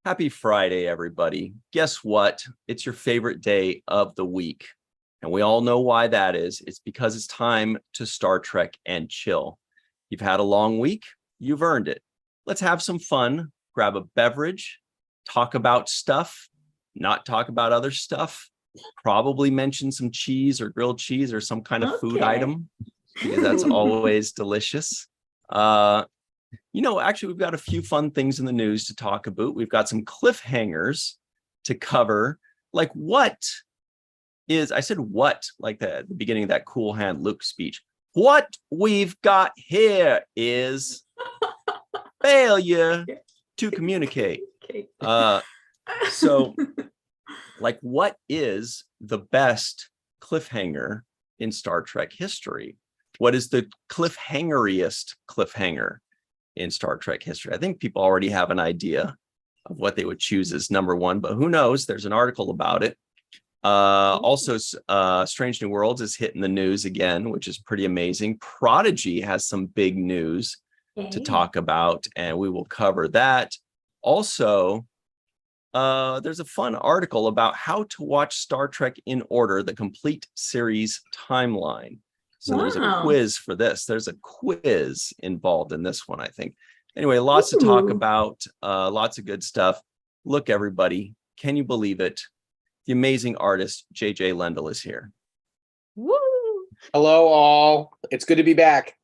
Happy Friday, everybody. Guess what? It's your favorite day of the week. And we all know why that is. It's because it's time to Star Trek and chill. You've had a long week. You've earned it. Let's have some fun. Grab a beverage, talk about stuff, not talk about other stuff. Probably mention some cheese or grilled cheese or some kind of food item, because that's always delicious. Actually, we've got a few fun things in the news to talk about. We've got some cliffhangers to cover. Like what the beginning of that Cool Hand Luke speech. What we've got here is failure to communicate. So what is the best cliffhanger in Star Trek history? What is the cliffhangeriest cliffhanger in Star Trek history? I think people already have an idea of what they would choose as number one, but who knows? There's an article about it. Also, Strange New Worlds is hitting the news again, which is pretty amazing. Prodigy has some big news to talk about, and we will cover that. Also, there's a fun article about how to watch Star Trek in order, the complete series timeline. So there's a quiz for this. There's a quiz involved in this one, I think. Anyway, lots to talk about, lots of good stuff. Look, everybody, can you believe it? The amazing artist, JJ Lendl, is here. Woo! Hello, all. It's good to be back.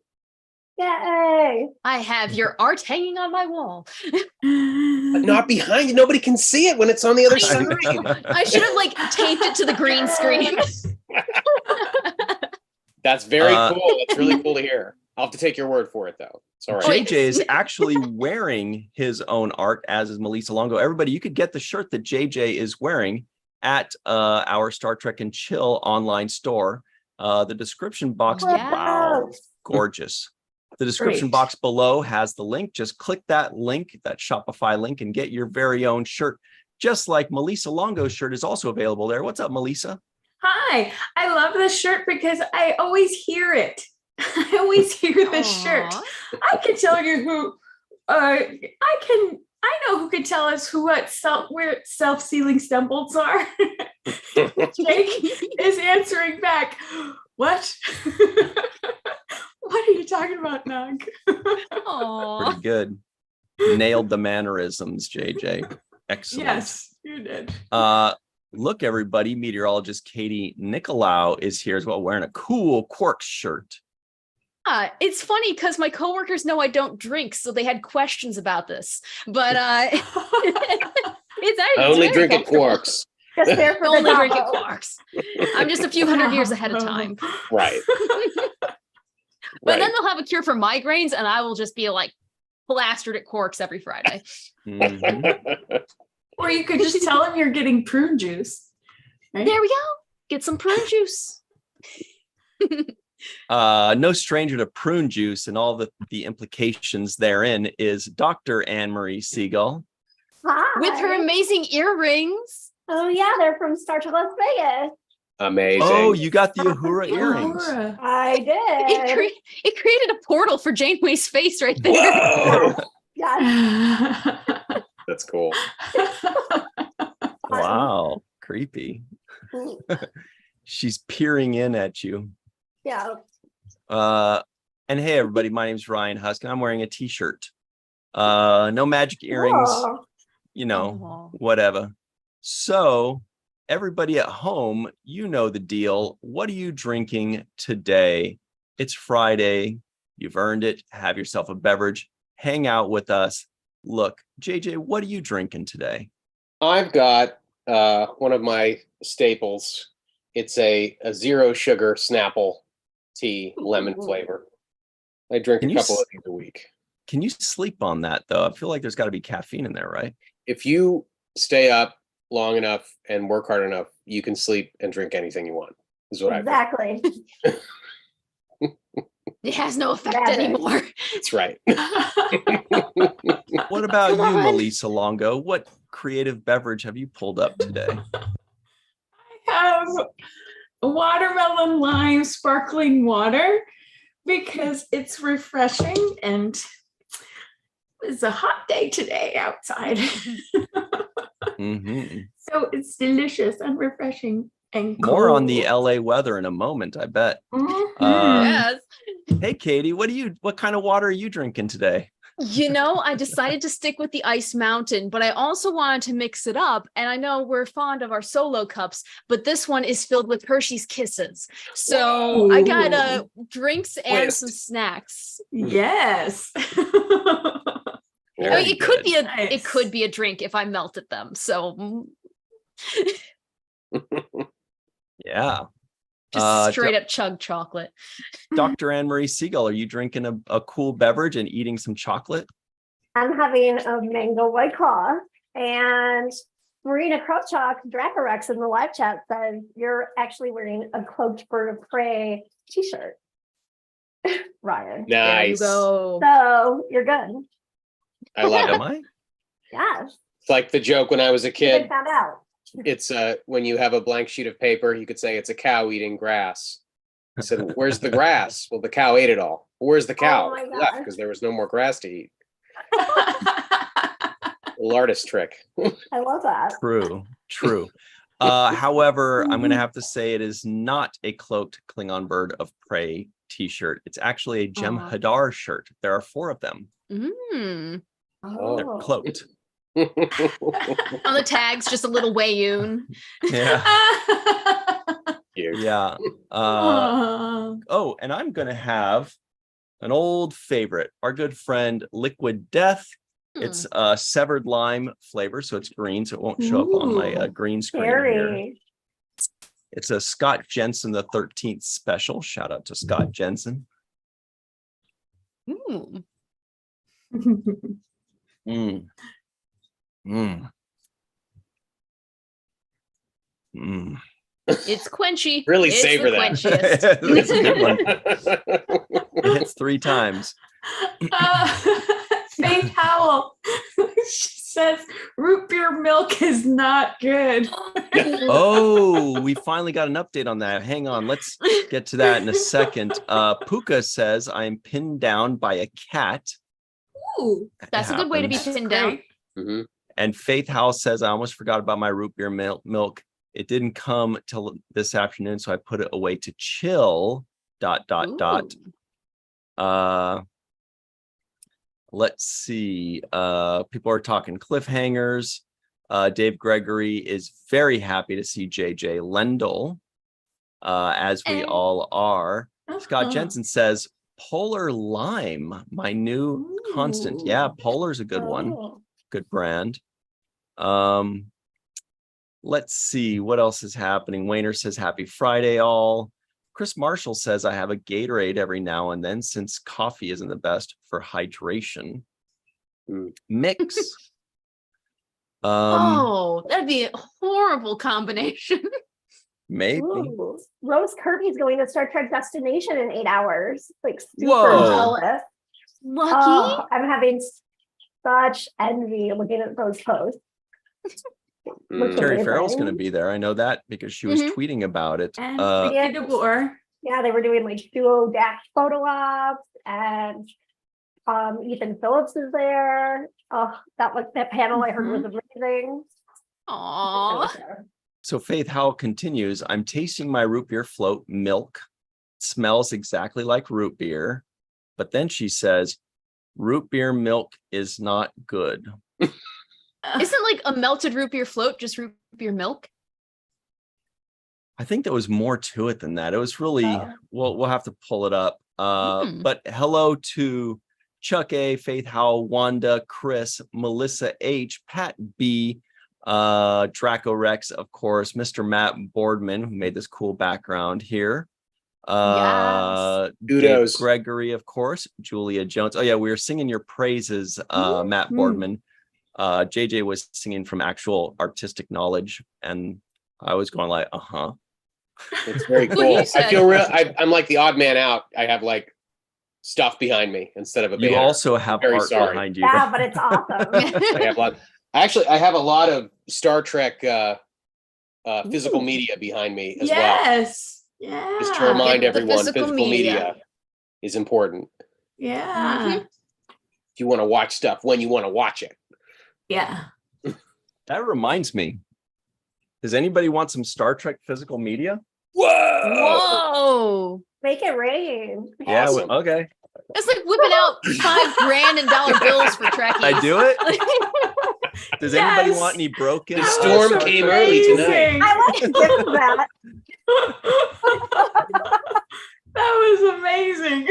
Yay! I have your art hanging on my wall. But not behind you. Nobody can see it when it's on the other side. I should have taped it to the green screen. That's very cool. It's really cool to hear. I'll have to take your word for it, though. It's all right. JJ is actually wearing his own art, as is Melissa Longo. Everybody, you could get the shirt that JJ is wearing at our Star Trek and Chill online store. The description box, wow, gorgeous. The description box below has the link. Just click that link, that Shopify link, and get your very own shirt. Just like Melissa Longo's shirt is also available there. What's up, Melissa? Hi, I love this shirt because I always hear it. I always hear this shirt. I can tell you who, I know who can tell us where self-sealing stem bolts are. Jake is answering back. What? What are you talking about, Nog? Pretty good. Nailed the mannerisms, JJ. Excellent. Yes, you did. Look, everybody, meteorologist Katie Nicolau is here as well, wearing a cool Quark shirt. It's funny because my coworkers know I don't drink, so they had questions about this. But it's only drink at Quarks. Just there for only drink at Quarks. I'm just a few hundred years ahead of time. Right. But then they'll have a cure for migraines, and I will just be plastered at Quarks every Friday. Mm-hmm. Or you could just tell them you're getting prune juice. Right? There we go. Get some prune juice. No stranger to prune juice and all the implications therein is Dr. Anne-Marie Siegel. Hi. With her amazing earrings. Oh, yeah, they're from Star Trek Las Vegas. Amazing. Oh, you got the Uhura earrings. I did. It created a portal for Janeway's face right there. Whoa. Yes. That's cool. Wow, creepy. She's peering in at you. Yeah. And hey, everybody, my name's Ryan Husk, and I'm wearing a t-shirt. No magic earrings, whatever. So everybody at home, you know the deal. What are you drinking today? It's Friday. You've earned it. Have yourself a beverage. Hang out with us. Look, JJ, what are you drinking today? I've got one of my staples. It's a zero sugar Snapple tea, lemon flavor. I drink a couple of these a week. Can you sleep on that, though? I feel like there's got to be caffeine in there, right? If you stay up long enough and work hard enough, you can sleep and drink anything you want, is what exactly. It has no effect anymore. That's right. What about you, Melissa Longo? What creative beverage have you pulled up today? I have watermelon lime sparkling water because it's refreshing and it's a hot day today outside. So it's delicious and refreshing and More on the cold. LA weather in a moment, I bet. Mhm. Yes. Hey, Katie, what kind of water are you drinking today? I decided to stick with the Ice Mountain, but I also wanted to mix it up. And I know we're fond of our solo cups, but this one is filled with Hershey's Kisses. So I got drinks and Twist. some snacks. Yes. Very It could good. be it Nice. could be a drink if I melted them. So Yeah. just straight up chug chocolate. Dr. Anne Marie Siegel, are you drinking a cool beverage and eating some chocolate? I'm having a mango white claw, and Marina Kropchak, Dracorex in the live chat says you're actually wearing a cloaked bird of prey t-shirt, Ryan. There you Nice. go. So you're good. I love Am it. I? Yes. It's like the joke when I was a They kid. found out. It's when you have a blank sheet of paper, you could say it's a cow eating grass. I said, "Where's the grass?" Well, the cow ate it all. Where's the cow? Oh my It left God. because there was no more grass to eat. Little artist trick. I love that. True. However, I'm going to have to say it is not a cloaked Klingon bird of prey t-shirt. It's actually a Aw. Jem'Hadar shirt. There are 4 of them. Mm. They're Oh. cloaked. On the tags, just a little Wayoon. Yeah. Cute. Yeah. Aw. Oh, and I'm going to have an old favorite, our good friend Liquid Death. It's a severed lime flavor, so it's green, so it won't show up on my Ooh. green screen here. Scary. It's a Scott Jensen the 13th special. Shout out to Scott Jensen. Ooh. Mm. Mm. Mm. It's quenchy. Really it's savor the that. quenchiest. It's a good one. It hits 3 times. Faith Howell. She says root beer milk is not good. Oh, we finally got an update on that. Hang on, let's get to that in a second. Puka says I'm pinned down by a cat. Ooh, That's a good way to be Happens. pinned down. Mhm. And Faith House says I almost forgot about my root beer milk. It didn't come till this afternoon, so I put it away to chill. ... Let's see. People are talking cliffhangers. Dave Gregory is very happy to see JJ Lendl, as we all are. Scott Jensen says Polar Lime, my new constant. Yeah, Polar's a good one. Oh. Good brand. Let's see what else is happening. Wayner says happy Friday all. Chris Marshall says I have a Gatorade every now and then since coffee isn't the best for hydration. Mix. Oh, that'd be a horrible combination. Maybe. Ooh. Rose Kirby's going to Star Trek Destination in 8 hours. Like super Whoa. jealous. Lucky. Oh, I'm having such envy looking at those posts. Looks Terry amazing. Farrell's going to be there. I know that because she was Mhm. tweeting about it. And Yeah. Peter Boer. Yeah, they were doing like duo dash photo ops, and Ethan Phillips is there. Oh, that panel I heard was amazing. Aw. So Faith Howell continues, I'm tasting my root beer float milk. It smells exactly like root beer. But then she says, root beer milk is not good. Isn't like a melted root beer float just root beer milk? I think there was more to it than that. It was really, Oh. we'll have to pull it up. Hmm. But hello to Chuck A, Faith Howell, Wanda, Chris, Melissa H, Pat B, Draco Rex, of course, Mr. Matt Boardman, who made this cool background here. Dave Kudos. Gregory, of course, Julia Jones. Oh yeah, we were singing your praises, Matt Boardman. JJ was singing from actual artistic knowledge, and I was going like, It's very What cool. he I said. feel real. I'm like the odd man out. I have like stuff behind me instead of a banner. You also have Very art sorry. behind you. Yeah, but it's awesome. I have a lot. Actually, I have a lot of Star Trek physical media behind me as well. Yes. Yeah. Just to remind Get the everyone, physical physical media. media. Is important. Yeah. Mhm. If you want to watch stuff when you want to watch it. Yeah. That reminds me. Does anybody want some Star Trek physical media? Whoa. Make it rain. Yeah. Awesome. Okay. It's like whipping out $5 grand and dollar bills for Trekkies. I do it. Does anybody Yes. want any broken? The That storm was came early tonight. amazing. I like to give that. That was amazing.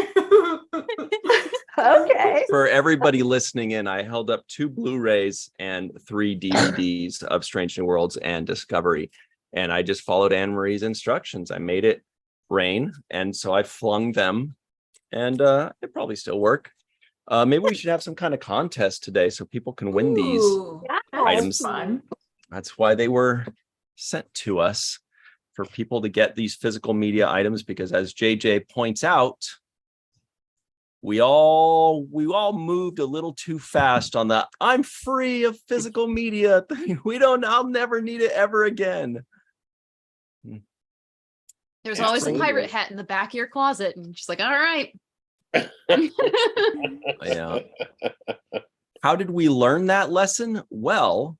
Okay. For everybody listening in, I held up 2 Blu-rays and 3 DVDs of Strange New Worlds and Discovery. And I just followed Anne Marie's instructions. I made it rain. And so I flung them, and it probably still work. Maybe we should have some kind of contest today so people can win these. Ooh, Yeah. that's items. fun. That's why they were sent to us, for people to get these physical media items, because as JJ points out, we all moved a little too fast on the I'm free of physical media thing. I'll never need it ever again. There's Yeah, always a absolutely. pirate hat in the back of your closet, and she's like, all right. Yeah. How did we learn that lesson? Well,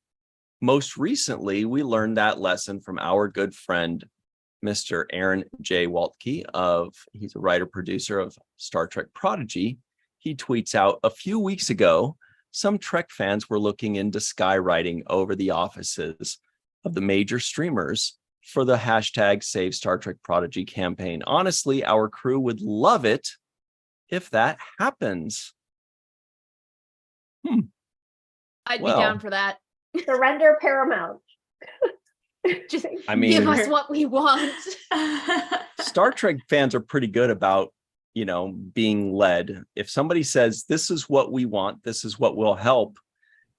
most recently, we learned that lesson from our good friend, Mr. Aaron J. Waltke he's a writer producer of Star Trek Prodigy. He tweets out, a few weeks ago, some Trek fans were looking into skywriting over the offices of the major streamers for the hashtag Save Star Trek Prodigy campaign. Honestly, our crew would love it if that happens. I'd Well. be down for that. Surrender paramount. Just I mean, give us what we want. Star Trek fans are pretty good about, being led. If somebody says, this is what we want, this is what will help,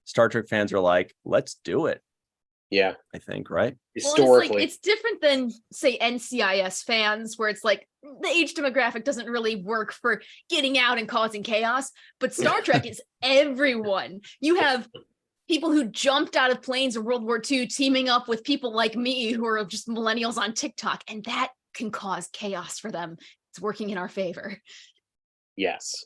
Star Trek fans are like, let's do it. Yeah, I think, right? historically. It's different than, say, NCIS fans, where it's like the age demographic doesn't really work for getting out and causing chaos. But Star Trek is everyone. You have people who jumped out of planes in World War II teaming up with people like me who are just millennials on TikTok, and that can cause chaos for them. It's working in our favor. Yes.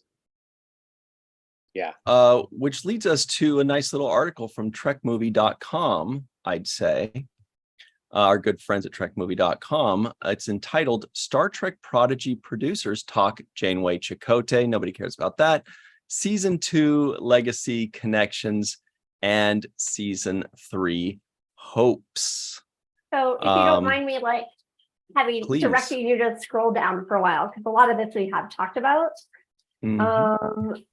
Which leads us to a nice little article from trekmovie.com, I'd say. Our good friends at trekmovie.com. It's entitled Star Trek Prodigy Producers Talk Janeway Chakotay. Nobody cares about that. Season 2 Legacy Connections and Season 3 Hopes. So if you don't mind me please. directing you to scroll down for a while, because a lot of this we have talked about. Mhm.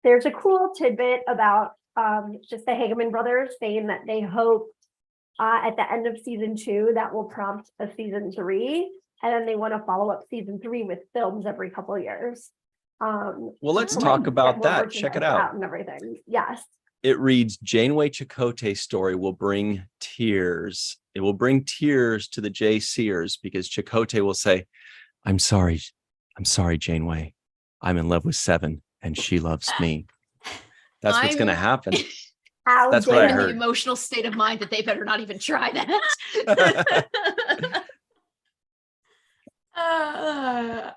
There's a cool tidbit about just the Hageman brothers saying that they hope at the end of season 2 that will prompt a season 3, and then they want to follow up season 3 with films every couple of years. Well, let's to, talk get about more that. Check it merchandise out. and everything. Yes. It reads, Janeway Chakotay's story will bring tears. It will bring tears to the J Seers, because Chakotay will say, I'm sorry, Janeway. I'm in love with Seven and she loves me. That's what's going to happen. How That's what dare I In the heard. emotional state of mind that they better not even try that. I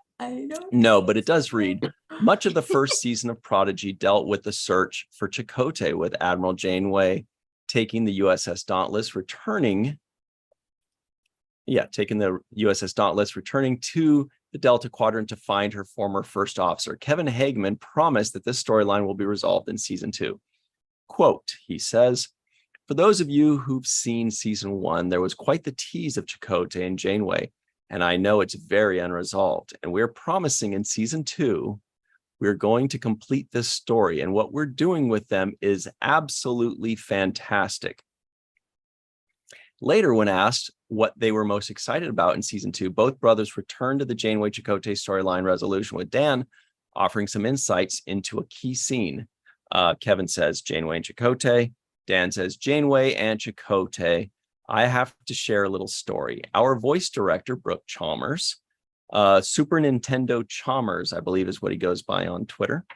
don't No, but it does read, much of the first season of Prodigy dealt with the search for Chakotay, with Admiral Janeway taking the USS Dauntless, returning to the Delta Quadrant to find her former first officer. Kevin Hageman promised that this storyline will be resolved in season 2. Quote, he says, for those of you who've seen season 1, there was quite the tease of Chakotay and Janeway, and I know it's very unresolved. And we're promising in season 2, we're going to complete this story. And what we're doing with them is absolutely fantastic. Later, when asked what they were most excited about in season 2, both brothers returned to the Janeway Chakotay storyline resolution, with Dan offering some insights into a key scene. Kevin says Janeway and Chakotay. Dan says Janeway and Chakotay. I have to share a little story. Our voice director, Brooke Chalmers, Super Nintendo Chalmers, I believe is what he goes by on Twitter,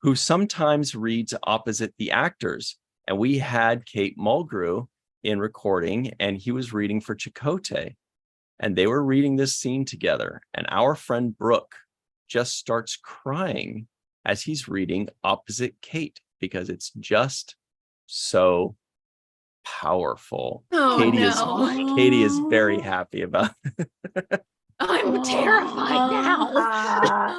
who sometimes reads opposite the actors. And we had Kate Mulgrew in recording, and he was reading for Chakotay. And they were reading this scene together. And our friend Brooke just starts crying as he's reading opposite Kate, because it's just so powerful. Oh, Katie is very happy about I'm terrified now.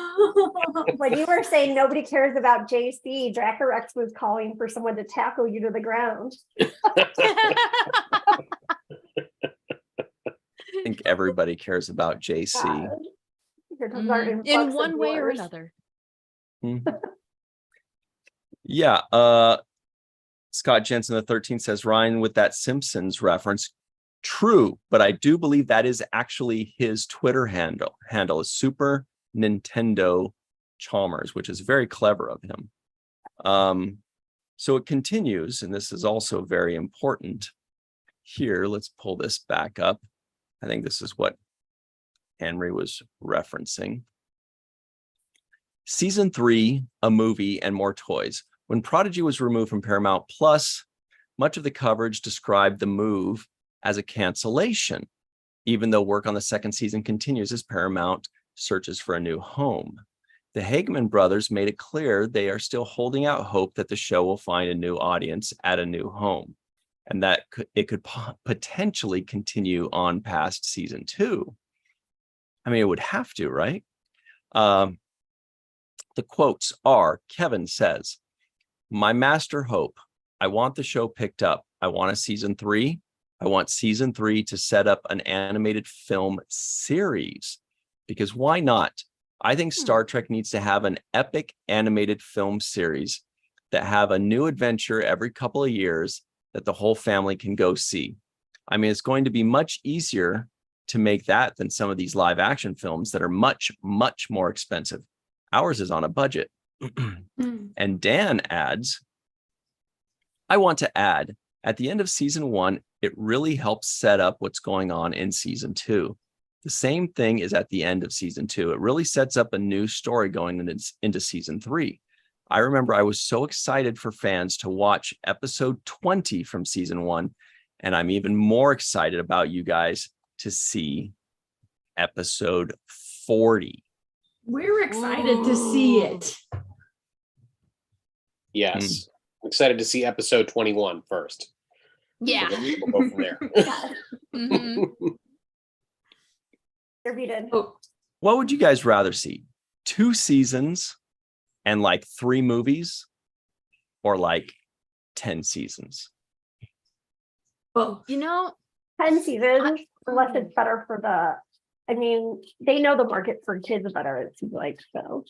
When you were saying nobody cares about JC, Dracorex was calling for someone to tackle you to the ground. I think everybody cares about JC. Here comes our In influx of one way or viewers. another. Mhm. Yeah. Scott Jensen, the 13th says, Ryan, with that Simpsons reference, true, but I do believe that is actually his Twitter handle is Super Nintendo Chalmers, which is very clever of him. So it continues, and this is also very important. Here, let's pull this back up. I think this is what Henry was referencing. Season 3, a movie and more toys. When Prodigy was removed from Paramount Plus, much of the coverage described the move as a cancellation, even though work on the second season continues as Paramount searches for a new home. The Hageman brothers made it clear they are still holding out hope that the show will find a new audience at a new home, and that it could potentially continue on past season 2. I mean, it would have to, right? The quotes are, Kevin says, my master hope, I want the show picked up. I want a season 3. I want season 3 to set up an animated film series, because why not? I think Star Trek needs to have an epic animated film series that have a new adventure every couple of years that the whole family can go see. I mean, it's going to be much easier to make that than some of these live action films that are much, much more expensive. Ours is on a budget. And Dan adds, I want to add, at the end of season 1, it really helps set up what's going on in season 2. The same thing is at the end of season 2. It really sets up a new story going into season 3. I remember I was so excited for fans to watch episode 20 from season 1, and I'm even more excited about you guys to see episode 40. We're excited to see it. Yes. I'm excited to see episode 21 first. Yeah. We'll go from there. Oh. What would you guys rather see? 2 seasons and like 3 movies, or like 10 seasons? Well, 10 seasons, unless it's better for I mean, they know the market for kids better, it seems like, so.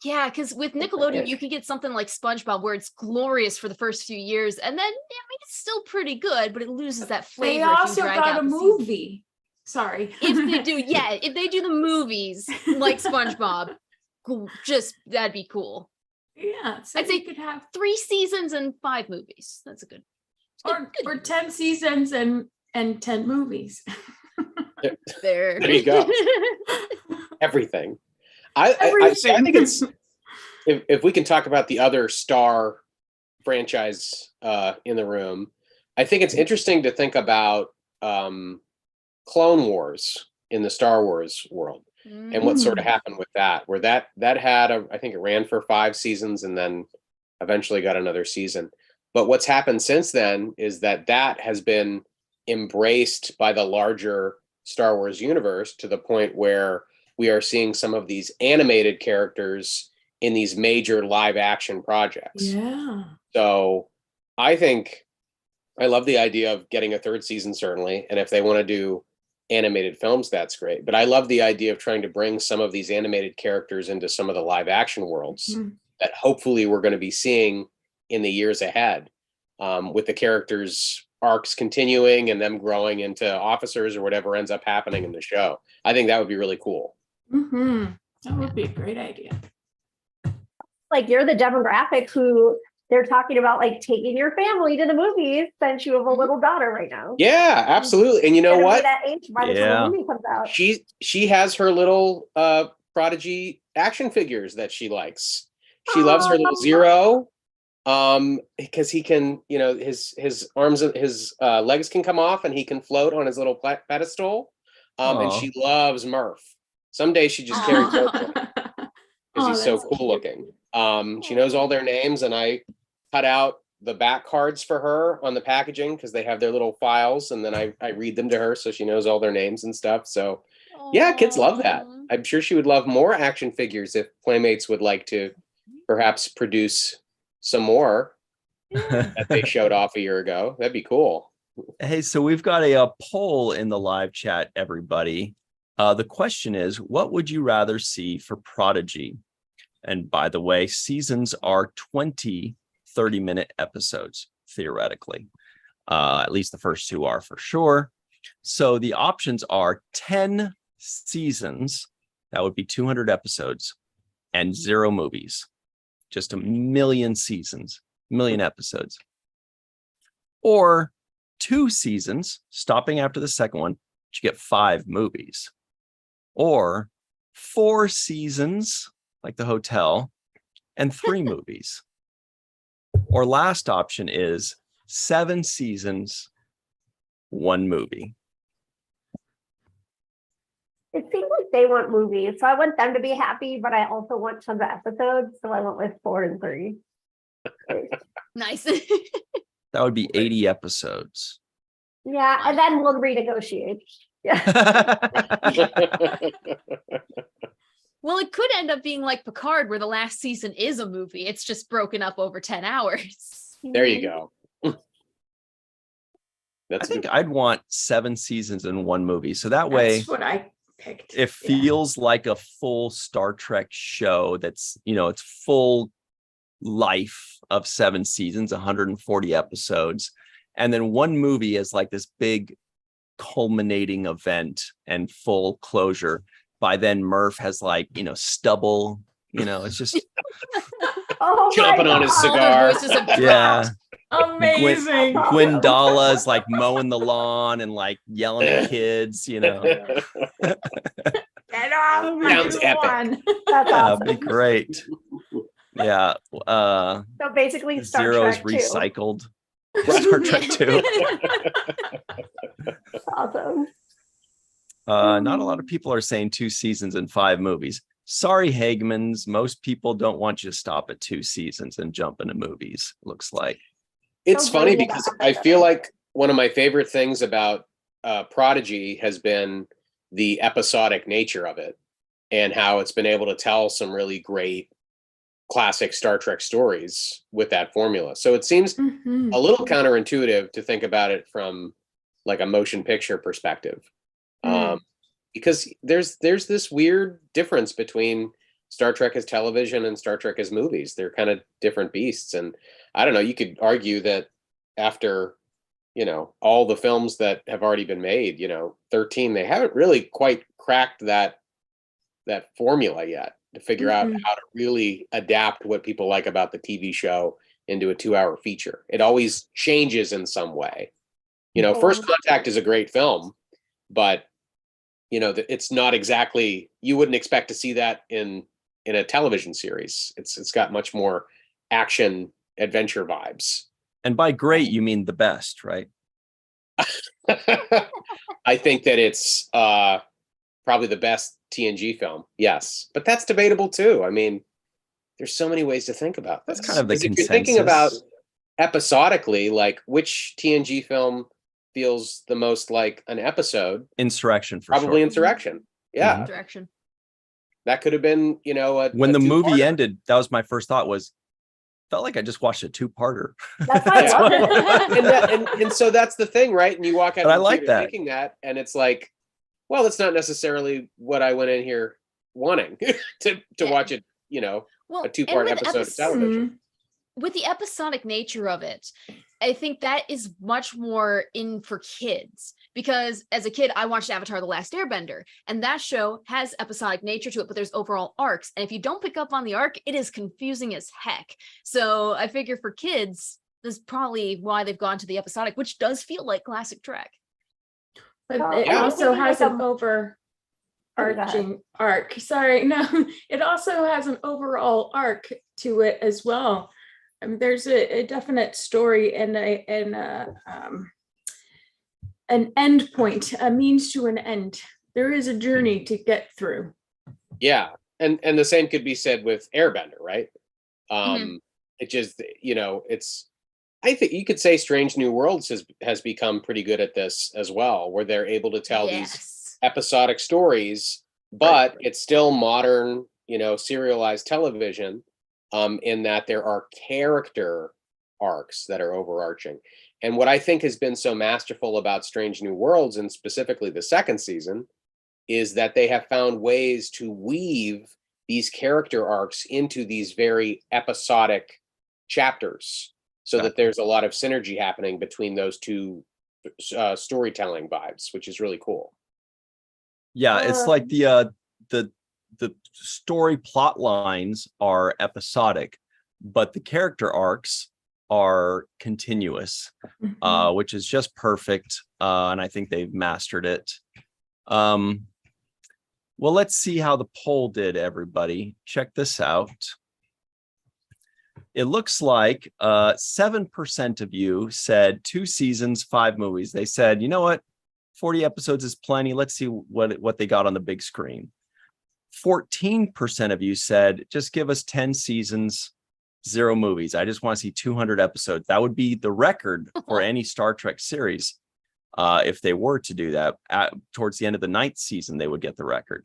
Yeah, because with Nickelodeon, you can get something like SpongeBob where it's glorious for the first few years, and then it's still pretty good, but it loses that flavor. They also got a movie. Sorry. If they do, if they do the movies like SpongeBob, that'd be cool. Yeah, so I'd say you could have 3 seasons and 5 movies. That's a good. Or 10 seasons and 10 movies. There you go. Everything. I think it's if we can talk about the other Star franchise in the room, I think it's interesting to think about Clone Wars in the Star Wars world and what sort of happened with that, where that had I think it ran for 5 seasons and then eventually got another season. But what's happened since then is that has been embraced by the larger Star Wars universe to the point where we are seeing some of these animated characters in these major live action projects. Yeah. So I think I love the idea of getting a 3rd season, certainly. And if they want to do animated films, that's great. But I love the idea of trying to bring some of these animated characters into some of the live action worlds that hopefully we're going to be seeing in the years ahead, with the characters' arcs continuing and them growing into officers or whatever ends up happening in the show. I think that would be really cool. That would be a great idea. Like, you're the demographic who they're talking about, like, taking your family to the movies since you have a little daughter right now. Yeah, absolutely. And you know what? That age by the time the movie comes out. She has her little Prodigy action figures that she likes. She loves her little Zero, because he can, his arms, his legs can come off and he can float on his little pedestal. And she loves Murph. Someday she just carries both of them because he's so cool looking. She knows all their names, and I cut out the back cards for her on the packaging because they have their little files, and then I read them to her so she knows all their names and stuff. So yeah, kids love that. Aw. I'm sure she would love more action figures if Playmates would like to perhaps produce some more that they showed off a year ago. That'd be cool. Hey, so we've got a poll in the live chat, everybody. The question is, what would you rather see for Prodigy? And by the way, seasons are 20 30-minute episodes, theoretically. At least the first two are for sure. So the options are 10 seasons, that would be 200 episodes, and 0 movies. Just 1 million seasons, 1 million episodes. Or 2 seasons, stopping after the second one, but you get 5 movies. Or 4 seasons, like The Hotel, and 3 movies. Or last option is 7 seasons, 1 movie. It seems like they want movies, so I want them to be happy, but I also want some episodes, so I went with 4 and 3. Nice. That would be 80 episodes. Yeah, and then we'll renegotiate. Yeah. Well, it could end up being like Picard, where the last season is a movie. It's just broken up over 10 hours. There you go. I That's think good. I'd want 7 seasons and 1 movie. So that way That's what I picked. it feels like a full Star Trek show that's, it's full life of 7 seasons, 140 episodes. And then 1 movie is like this big culminating event and full closure. By then Murph has stubble, it's just Oh Jumping my on his God. cigar. All the voices have yeah. dropped. Amazing. Gwendala is like mowing the lawn and like yelling at kids, Get off my Sounds epic. lawn. That's Yeah, awesome. it'd be great. Yeah. So basically, Star Zero's Trek 2. recycled. Star Trek 2. Awesome. Not a lot of people are saying 2 seasons and 5 movies. Sorry, Hagemans. Most people don't want you to stop at 2 seasons and jump into movies, looks like. It's So funny great because about I that. feel like one of my favorite things about Prodigy has been the episodic nature of it and how it's been able to tell some really great classic Star Trek stories with that formula. So it seems Mhm. a little counterintuitive to think about it from like a motion picture perspective. Because there's this weird difference between Star Trek as television and Star Trek as movies. They're kind of different beasts. And I don't know, you could argue that after, all the films that have already been made, 13, they haven't really quite cracked that formula yet to figure out how to really adapt what people like about the TV show into a 2-hour feature. It always changes in some way. First Contact is a great film, but it's not exactly, you wouldn't expect to see that in a television series. It's got much more action adventure vibes. And by great, you mean the best, right? I think that it's probably the best TNG film. Yes, but that's debatable too. I mean, there's so many ways to think about this. That's kind of the 'Cause if consensus. you're thinking about episodically, like which TNG film feels the most like an episode? Insurrection, for Probably sure. Insurrection. Yeah, Direction. that could have been, When the movie two-parter. ended, that was my first thought was, felt like I just watched a 2-parter. That's why I love it. and so that's the thing, right? And you walk out But I of the like theater that. thinking that, and it's like, well, it's not necessarily what I went in here wanting to Yeah. watch it, Well, a 2-part and with episode of television. with the episodic nature of it, I think that is much more in for kids, because as a kid, I watched Avatar: The Last Airbender, and that show has episodic nature to it, but there's overall arcs. And if you don't pick up on the arc, it is confusing as heck. So I figure for kids, this is probably why they've gone to the episodic, which does feel like classic Trek. But Oh, it yeah. also has an Oh, go ahead. overarching arc. Sorry, no, it also has an overall arc to it as well. There's a definite story and an end point, a means to an end. There is a journey to get through. Yeah, and the same could be said with Airbender, right? Mhm. It just, it's I think you could say Strange New Worlds has become pretty good at this as well, where they're able to tell these Yes. episodic stories, but it's still modern, serialized television, in that there are character arcs that are overarching. And what I think has been so masterful about Strange New Worlds, and specifically the second season, is that they have found ways to weave these character arcs into these very episodic chapters, so that there's a lot of synergy happening between those two storytelling vibes, which is really cool. Yeah, it's like the story plot lines are episodic, but the character arcs are continuous, which is just perfect. And I think they've mastered it. Well, let's see how the poll did, everybody. Check this out. It looks like 7% of you said 2 seasons, 5 movies. They said, you know what? 40 episodes is plenty. Let's see what they got on the big screen. 14% of you said, just give us 10 seasons, 0 movies. I just want to see 200 episodes. That would be the record for any Star Trek series. If they were to do that towards the end of the 9th season, they would get the record.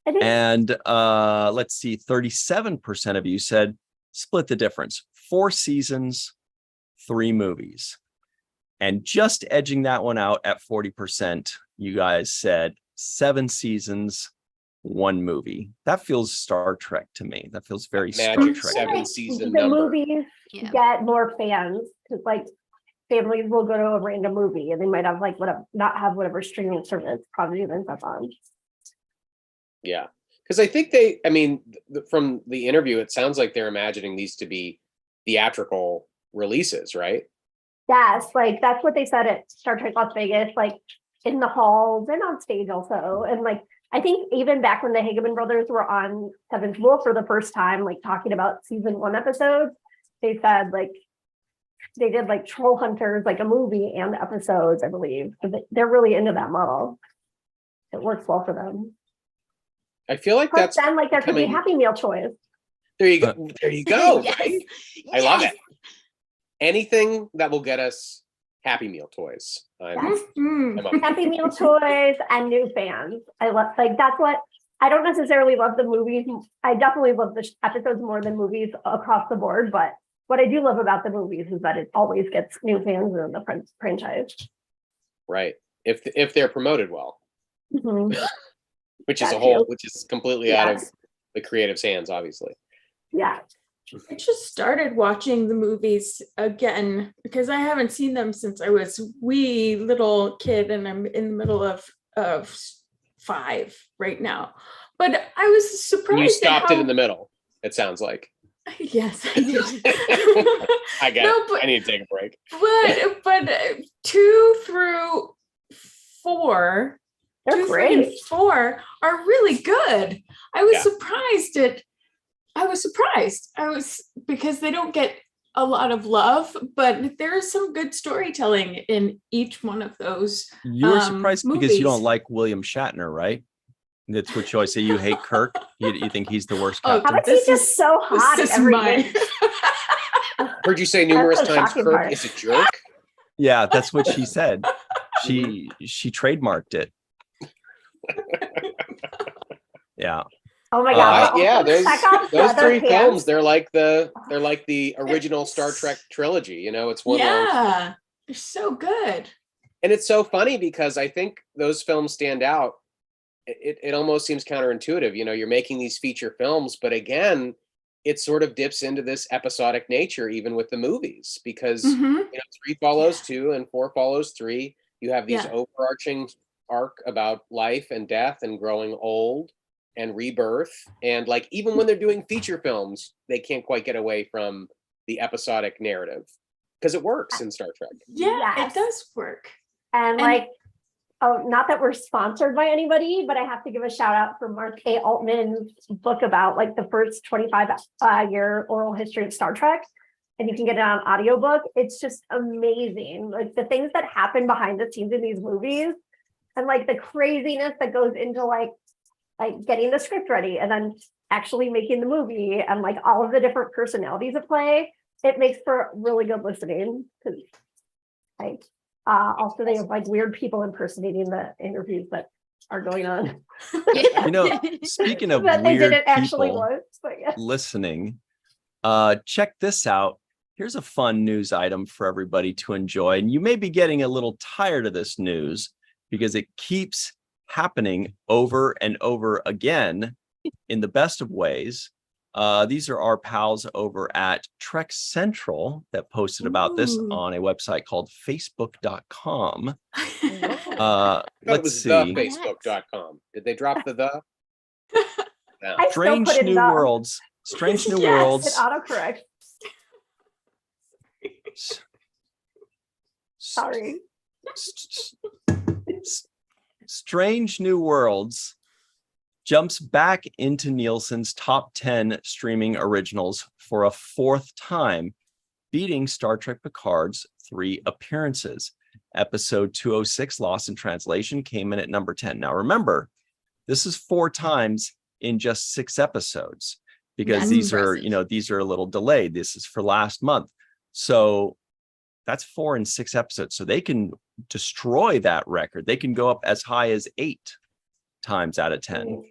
And let's see, 37% of you said split the difference, 4 seasons, 3 movies. And just edging that one out at 40%, you guys said 7 seasons, 1 movie. That feels Star Trek to me. That feels very Star Trek. 7-season the number. movies get more fans, because like families will go to a random movie and they might have like not have whatever streaming service probably ends up on. Yeah, because I think from the interview, it sounds like they're imagining these to be theatrical releases, right? Yes, like that's what they said at Star Trek Las Vegas, like in the halls and on stage also. And like, I think even back when the Hageman brothers were on Seventh Wolf for the first time, like talking about season 1 episodes, they said like, they did like Troll Hunters, like a movie and episodes, I believe. So they're really into that model. It works well for them. I feel like that's then like there could be Happy Meal choice. There you go. There you go. Yes. Right? I love it. Anything that will get us Happy Meal toys. Happy Meal toys and new fans. I love, like, that's what I don't necessarily love the movies. I definitely love the episodes more than movies across the board. But what I do love about the movies is that it always gets new fans in the franchise. Right. If they're promoted well. Which is completely out of the creative's hands, obviously. Yeah. I just started watching the movies again because I haven't seen them since I was wee little kid, and I'm in the middle of 5 right now. But I was surprised. You stopped it in the middle, it sounds like. Yes, I did. I get it. I need to take a break. But 2 through 4. They're 2, great. 3, and 4 are really good. I was surprised because they don't get a lot of love, but there is some good storytelling in each one of those. You were surprised movies. because you don't like William Shatner, right? That's what you say. You hate Kirk. You think he's the worst captain. How about he's just so hot every day? Heard you say numerous That's the times shocking Kirk part. is a jerk. Yeah, that's what she said. She trademarked it. Yeah. Oh my god! Those 3 films, they're like the original Star Trek trilogy. It's one. Yeah, they're so good. And it's so funny because I think those films stand out. It almost seems counterintuitive. You're making these feature films, but again, it sort of dips into this episodic nature, even with the movies, because 3 follows 2 and 4 follows 3. You have these overarching arc about life and death and growing old and rebirth, and like even when they're doing feature films, they can't quite get away from the episodic narrative because it works in Star Trek. It does work. And like, not that we're sponsored by anybody, but I have to give a shout out for Mark A. Altman's book about like the first 25-year oral history of Star Trek. And you can get it on audiobook. It's just amazing. Like the things that happen behind the scenes in these movies, and like the craziness that goes into like getting the script ready and then actually making the movie, and like all of the different personalities at play. it makes for really good listening because also they have like weird people impersonating the interviews that are going on. You know, speaking of that they weird didn't actually people want, but yeah. listening, check this out. Here's a fun news item for everybody to enjoy. And you may be getting a little tired of this news because it keeps happening over and over again in the best of ways. These are our pals over at Trek Central that posted about this on a website called facebook.com. Let's see. Facebook.com. Did they drop the? No. I still Strange put in New the- Worlds. Strange New Yes, Worlds. It autocorrect. Sorry. Strange New Worlds jumps back into Nielsen's top 10 streaming originals for a fourth time, beating Star Trek Picard's 3 appearances. Episode 206, Lost in Translation, came in at number 10. Now remember, this is 4 times in just 6 episodes because That's these impressive. are, these are a little delayed. This is for last month. So that's 4 and 6 episodes. So they can destroy that record. They can go up as high as 8 times out of 10.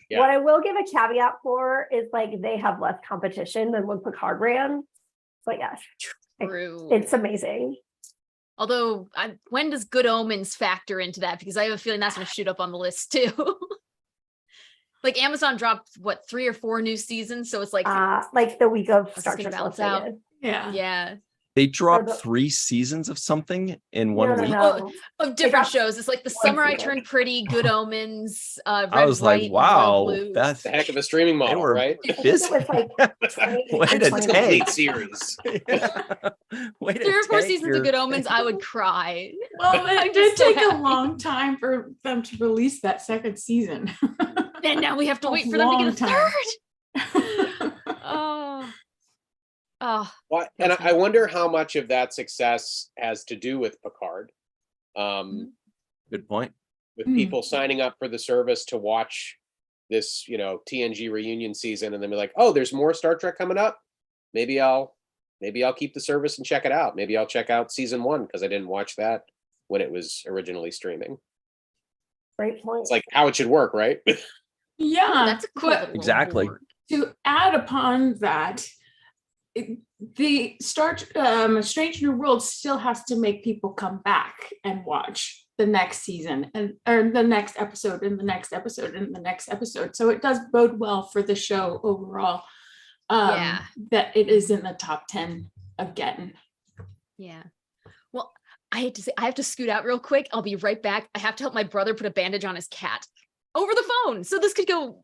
Yeah. What I will give a caveat for is like they have less competition than when Picard ran. But yes, True. it's amazing. Although, when does Good Omens factor into that? Because I have a feeling that's going to shoot up on the list too. Like Amazon dropped 3 or 4 new seasons, so it's like the week of It's Star gonna Trek balance Las out. Vegas. Yeah. yeah, They dropped the- 3 seasons of something in 1 week. No. of different got shows. It's like The one Summer I season. Turned Pretty, Good Omens, Red, I was like, White, and wow, Royal Blue. that's It's a heck of a streaming they model, were right? I think busy. it was like 20, Way to It's a 21. complete series. Way to 3 or 4 take seasons your- of Good Omens, I would cry. Well, I'm it did just so take a happy. long time for them to release that second season. And now we have to A wait for them to get a long time. third. Oh, Well, and I wonder how much of that success has to do with Picard. Good point. With Hmm. people signing up for the service to watch this, TNG reunion season, and then be like, "Oh, there's more Star Trek coming up. Maybe I'll keep the service and check it out. Maybe I'll check out season 1 because I didn't watch that when it was originally streaming." Great point. It's like how it should work, right? Yeah, that's a cool but little Exactly. award. to add upon that, the Strange New World still has to make people come back and watch the next season or the next episode and the next episode and the next episode. So it does bode well for the show overall. Yeah. That it is in the top 10 again. Yeah. Well, I hate to say, I have to scoot out real quick. I'll be right back. I have to help my brother put a bandage on his cat over the phone. So this could go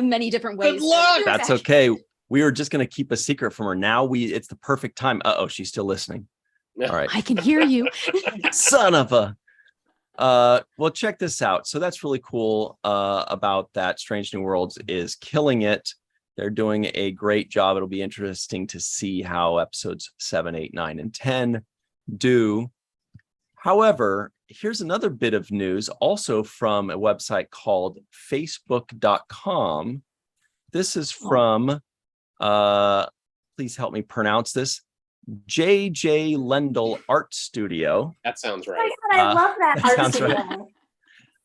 many different ways. Good luck. Be right That's back. okay. We were just going to keep a secret from her. Now it's the perfect time. Uh-oh, she's still listening. All right. I can hear you. Son of a. Well, check this out. So that's really cool about that. Strange New Worlds is killing it. They're doing a great job. It'll be interesting to see how episodes 7, 8, 9, and 10 do. However, here's another bit of news also from a website called facebook.com. This is from, please help me pronounce this, J.J. Lendl Art Studio. That sounds Oh right. my God, I love that that art sounds right.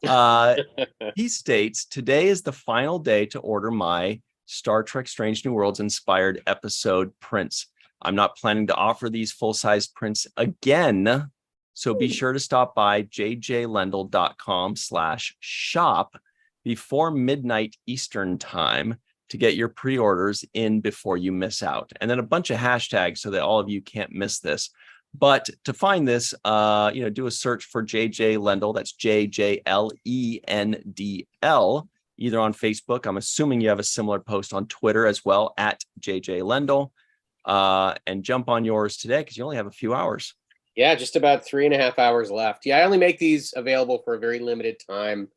studio. He states, today is the final day to order my Star Trek Strange New Worlds inspired episode prints. I'm not planning to offer these full-size prints again, so be sure to stop by jjlendl.com/shop before midnight Eastern time to get your pre-orders in before you miss out. And then a bunch of hashtags so that all of you can't miss this. But to find this, do a search for JJ Lendl. That's JJLENDL, either on Facebook. I'm assuming you have a similar post on Twitter as well, at JJ Lendl. And jump on yours today because you only have a few hours. Yeah, just about 3.5 hours left. Yeah, I only make these available for a very limited time,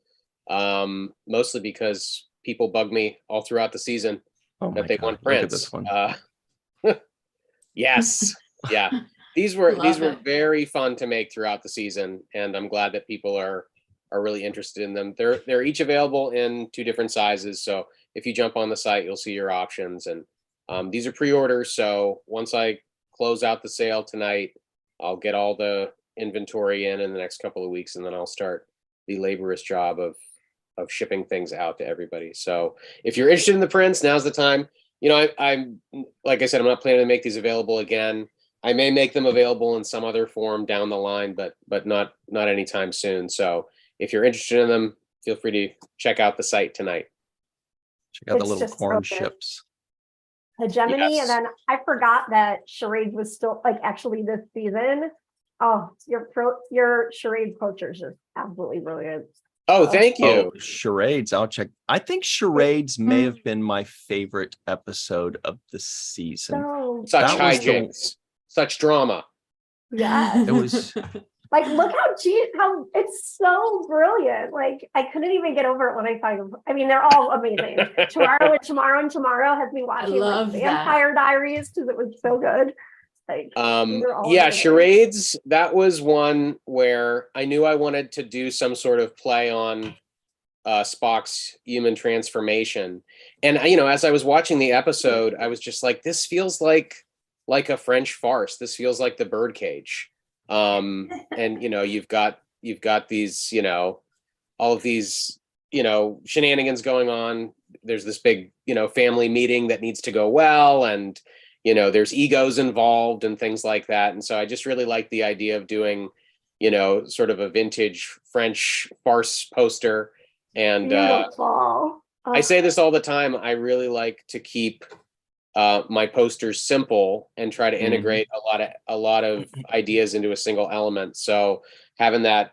mostly because people bug me all throughout the season Oh my that they God, want look at prints. this one. Yes, yeah. These were Love it. very fun to make throughout the season, and I'm glad that people are really interested in them. They're each available in 2 different sizes, so if you jump on the site, you'll see your options. And these are pre-orders, so once I close out the sale tonight. I'll get all the inventory in the next couple of weeks, and then I'll start the laborious job of shipping things out to everybody. So if you're interested in the prints, now's the time. You know, I'm like I said, I'm not planning to make these available again. I may make them available in some other form down the line, but not anytime soon. So if you're interested in them, feel free to check out the site tonight. Check out the It's little just corn so good. ships. Hegemony, Yes. and then I forgot that charades was still like actually this season. Oh, your charade poachers are absolutely brilliant. Oh, thank you. Oh, charades. I'll check. I think charades may have been my favorite episode of the season. So Such that was the- hijinks, such drama. yeah, It was like look how it's so brilliant. Like I couldn't even get over it when I find. I mean, they're all amazing. Tomorrow has me watching love like that. Vampire Diaries because it was so good. Like they're all Yeah, amazing. charades, that was one where I knew I wanted to do some sort of play on Spock's human transformation. And you know, as I was watching the episode, I was just like, this feels like a French farce. This feels like the Birdcage. And you know, you've got these, you know, all of these, you know, shenanigans going on. There's this big, you know, family meeting that needs to go well, and you know, there's egos involved and things like that. And so I just really like the idea of doing, you know, sort of a vintage French farce poster. And Beautiful. I say this all the time. I really like to keep my posters simple and try to integrate a lot of ideas into a single element. So having the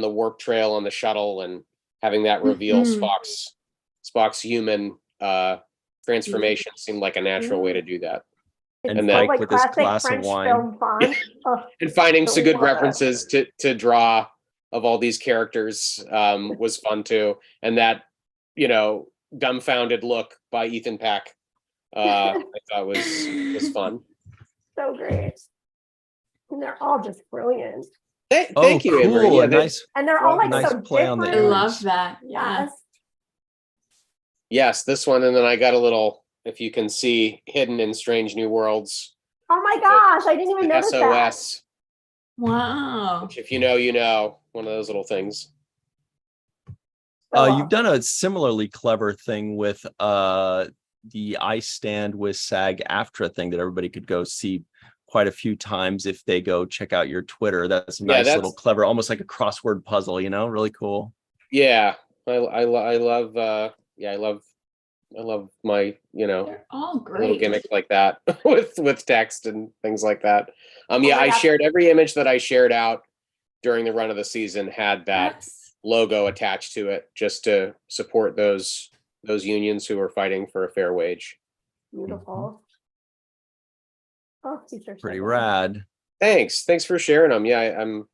warp trail on the shuttle and having that reveal Spock's human transformation seemed like a natural way to do that. It's And so, Mike like with his classic glass of French wine. film font. Oh, And finding some good love it. references to draw of all these characters was fun too. And that, you know, dumbfounded look by Ethan Peck, I thought was fun. So great. And they're all just brilliant. Thank you, Amber. cool. Yeah, A nice. And they're all like Nice so play on the I different. love that. Yeah. Yes. yes, this one, and then I got a little, if you can see, hidden in Strange New Worlds. Oh my gosh, I didn't even The notice that. SOS, Wow. which if you know, you know, one of those little things. So You've done a similarly clever thing with the I Stand with SAG-AFTRA thing that everybody could go see quite a few times if they go check out your Twitter. That's a nice little clever, almost like a crossword puzzle, you know, really cool. Yeah, I love I love my, you know, They're all little great. gimmicks like that with text and things like that. Yeah, my I gosh. shared every image that I shared out during the run of the season had that Yes. logo attached to it, just to support those unions who are fighting for a fair wage. Beautiful. Oh, these are so Pretty good. rad. Thanks for sharing them. Yeah, I'm,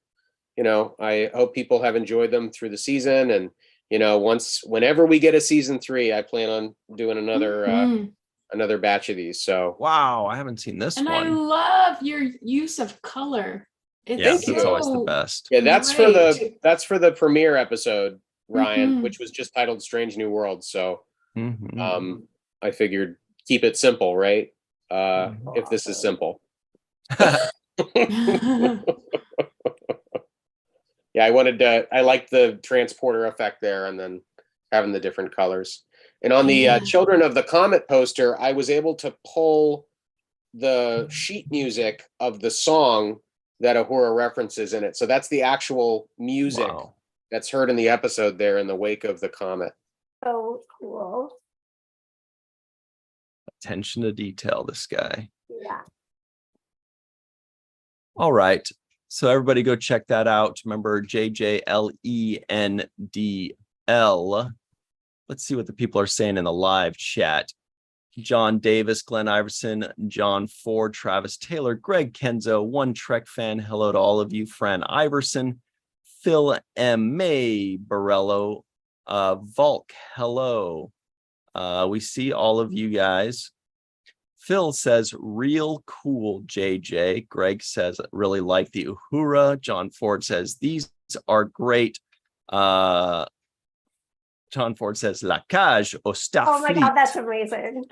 you know, I hope people have enjoyed them through the season, and you know, whenever we get a season 3, I plan on doing another batch of these. So Wow, I haven't seen this And I one. love your use of color. It's Yeah, Thank that's you. always the so best. yeah, that's for the premiere episode, Ryan, Mhm. which was just titled Strange New Worlds. So Mhm. I figured keep it simple, right? If this is simple. Yeah, I liked the transporter effect there, and then having the different colors. And on the Yeah. Children of the Comet poster, I was able to pull the sheet music of the song that Uhura references in it. So that's the actual music Wow. that's heard in the episode there in the wake of the comet. So cool. Attention to detail, this guy. Yeah. All right. So everybody go check that out. Remember JJLENDL. Let's see what the people are saying in the live chat. John Davis, Glenn Iverson, John Ford, Travis Taylor, Greg Kenzo, One Trek Fan. Hello to all of you. Fran Iverson, Phil M. May, Borello, Volk. Hello. We see all of you guys. Phil says, real cool, JJ. Greg says, really like the Uhura. John Ford says, these are great. John Ford says, La Cage au Oh my God, Starfleet. that's amazing.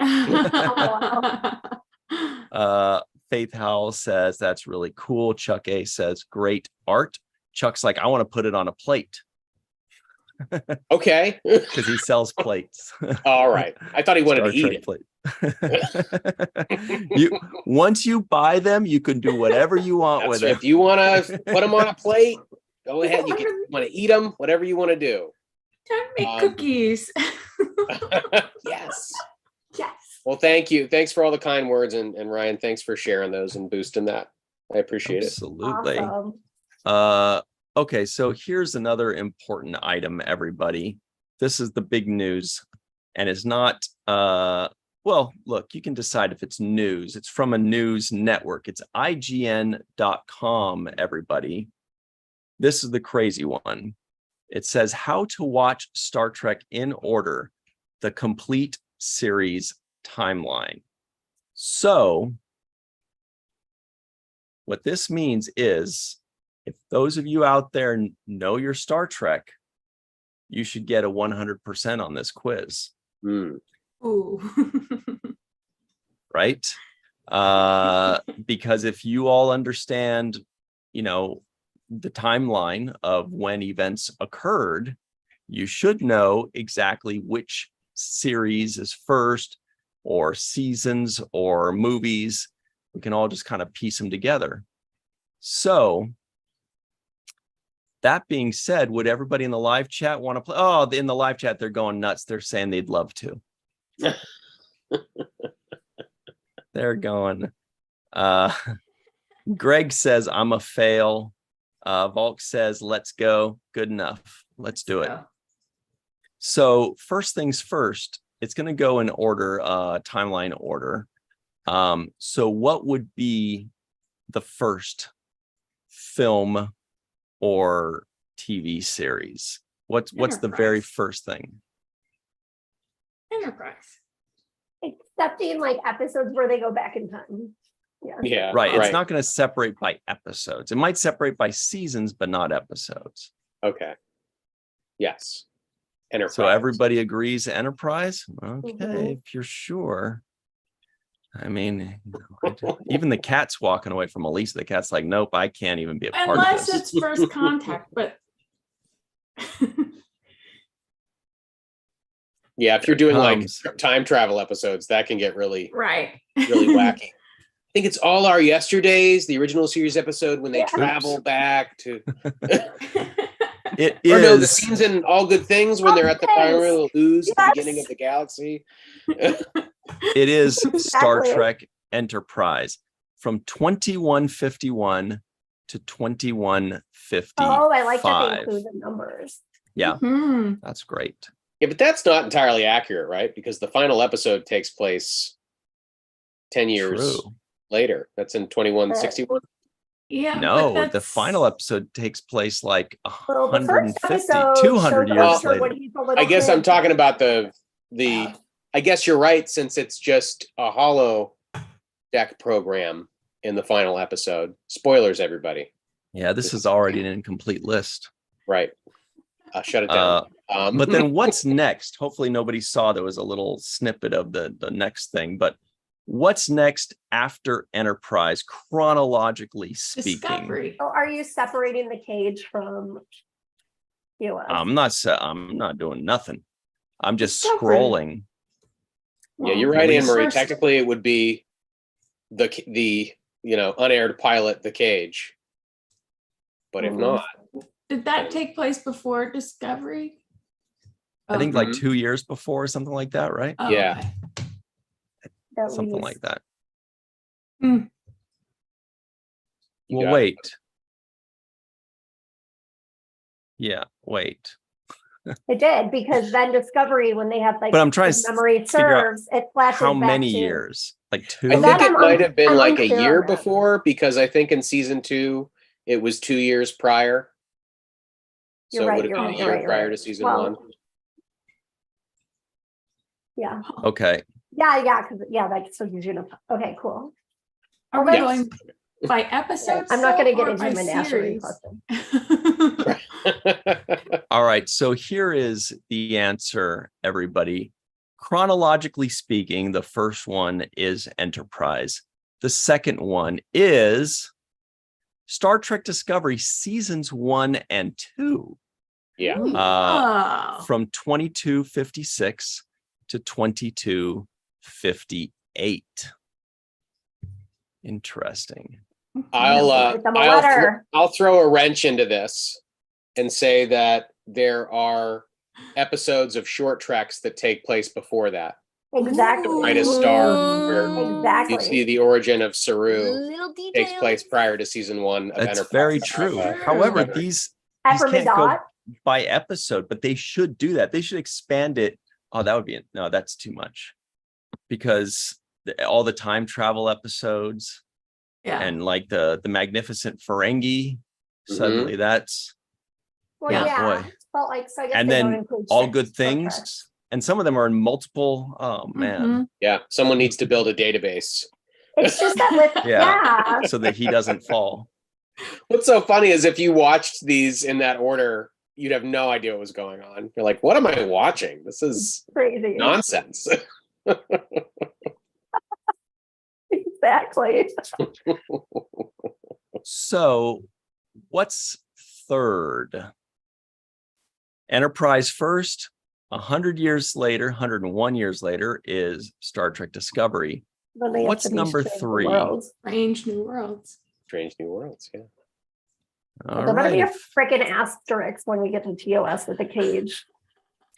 Faith Howell says that's really cool. Chuck A says great art. Chuck's like, I want to put it on a plate Okay. because he sells plates. All right. I thought he wanted Star to eat Trek it. plate. Once you buy them, you can do whatever you want That's with right. it. If you want to put them on a plate, go ahead. You want to eat them, whatever you want to do. Time to make cookies. Yes. Yes. Well, thank you. Thanks for all the kind words. And Ryan, thanks for sharing those and boosting that. I appreciate it. Absolutely. Awesome. Okay, so here's another important item, everybody. This is the big news, and it's not well, look, you can decide if it's news. It's from a news network. It's IGN.com, everybody. This is the crazy one. It says how to watch Star Trek in order, the complete series timeline. So what this means is, if those of you out there know your Star Trek, you should get a 100% on this quiz. Mm. Ooh. Right? Because if you all understand, the timeline of when events occurred, you should know exactly which series is first, or seasons, or movies. We can all just kind of piece them together. So that being said, would everybody in the live chat want to play? Oh, in the live chat, they're going nuts. They're saying they'd love to. They're going. Greg says, I'm a fail. Volk says, let's go. Good enough. Let's do it. So first things first, it's going to go in order, timeline order. So what would be the first film or TV series? What's the very first thing? Enterprise. Excepting like episodes where they go back in time. Yeah. Right. It's not going to separate by episodes. It might separate by seasons, but not episodes. Okay. Yes. Enterprise. So everybody agrees Enterprise? Okay, Mhm. if you're sure. I mean, even the cat's walking away from Elisa. The cat's like, nope, I can't even be a part of Unless this. it's First Contact, but Yeah, if you're doing like Comes. time travel episodes, that can get really right. wacky. I think it's All Our Yesterdays, the original series episode when they Yeah. travel back to It or no, the is. scenes in All Good Things when they're at the primary ooze at the Yes. beginning of the galaxy. It is Star Exactly. Trek Enterprise from 2151 to 2155. Oh, I like that they include the numbers. Yeah, Mhm. that's great. Yeah, but that's not entirely accurate, right? Because the final episode takes place 10 years True. later. That's in 2161. Yeah. No, but the final episode takes place like Well, the first 150, episode 200 shows years Arthur when later. he's a little I guess kid. I'm talking about the Yeah. I guess you're right, since it's just a hollow deck program in the final episode. Spoilers, everybody. Yeah, this is already an incomplete list. Right. Shut it down. But then what's next? Hopefully nobody saw there was a little snippet of the next thing. But what's next after Enterprise, chronologically speaking? Discovery. Oh, are you separating the cage from US? I'm not doing nothing. I'm just Discovery. scrolling. Yeah, you're right, Anne Marie. First- Technically, it would be the unaired pilot, The Cage. But if not, Did that take place before Discovery? I think like Mhm. 2 years before or something like that, right? Oh, Yeah. okay. At Something least. like that. you Well, got it. wait. Yeah, wait. It did, because then Discovery, when they have like But I'm trying if to memory figure out serves, it flashes How back many to- years? Like two? I think that it I'm might have been I'm like a unclear year on that. before, because I think in season 2 it was 2 years prior. You're So right, it would have you're been right, a you're year right, you're prior right. to season Well, 1. Yeah, Okay. because that so gives you enough. Okay, cool. Are we Well, Yes. going by episodes? I'm not going to still, get or into by menagerie series? question. All right. So here is the answer, everybody. Chronologically speaking, the first one is Enterprise. The second one is Star Trek Discovery seasons 1 and 2. Yeah. From 2256 to 2258. Interesting. I'll throw a wrench into this and say that there are episodes of short treks that take place before that. Exactly. Right, a star where Exactly. you see the origin of Saru Little takes details. place prior to season 1 of That's Enterprise. very true. However, these Ephraim can't go Dot. by episode, but they should do that. They should expand it. Oh, that would be no, that's too much. Because all the time travel episodes and like the magnificent Ferengi, suddenly that's Well, Yeah. boy. But like, so I guess And they don't then include all Star good Trek. things. And some of them are in multiple. Oh man. Yeah, someone needs to build a database. It's just that with Yeah. So that he doesn't fall. What's so funny is if you watched these in that order, you'd have no idea what was going on. You're like, what am I watching? This is crazy. nonsense. Exactly. So what's third? Enterprise first, 100 years later, 101 years later is Star Trek Discovery. When they What's introduce number Strange 3? Worlds. Strange New Worlds. Strange New Worlds, yeah. All There better be a right. freaking asterisk when we get to TOS with the cage.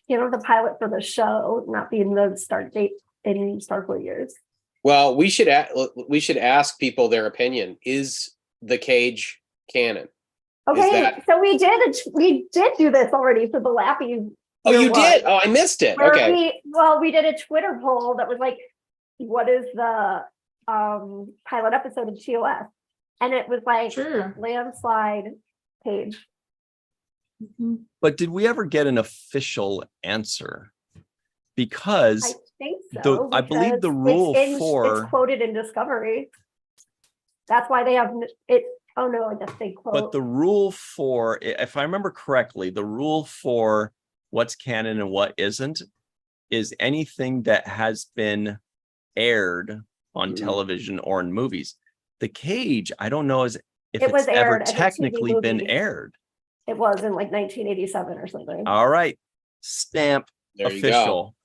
You know, the pilot for the show not being the start date in Starfleet years. Well, we should ask people their opinion. Is the cage canon? Okay, so we did do this already for the Lappy. Oh, year you one, did? Oh, I missed it. where Okay. we did a Twitter poll that was like, what is the pilot episode of TOS? And it was like Sure. landslide page. But did we ever get an official answer? I Because think so. I believe the because rule it's for it's quoted in Discovery. That's why they have it. Oh no, I guess they quote. but the rule for, if I remember correctly, the rule for what's canon and what isn't is anything that has been aired on television or in movies. The Cage, I don't know if It was it's ever aired as a TV technically been movie. aired. It was in like 1987 or something. All right. Stamp There you go. official.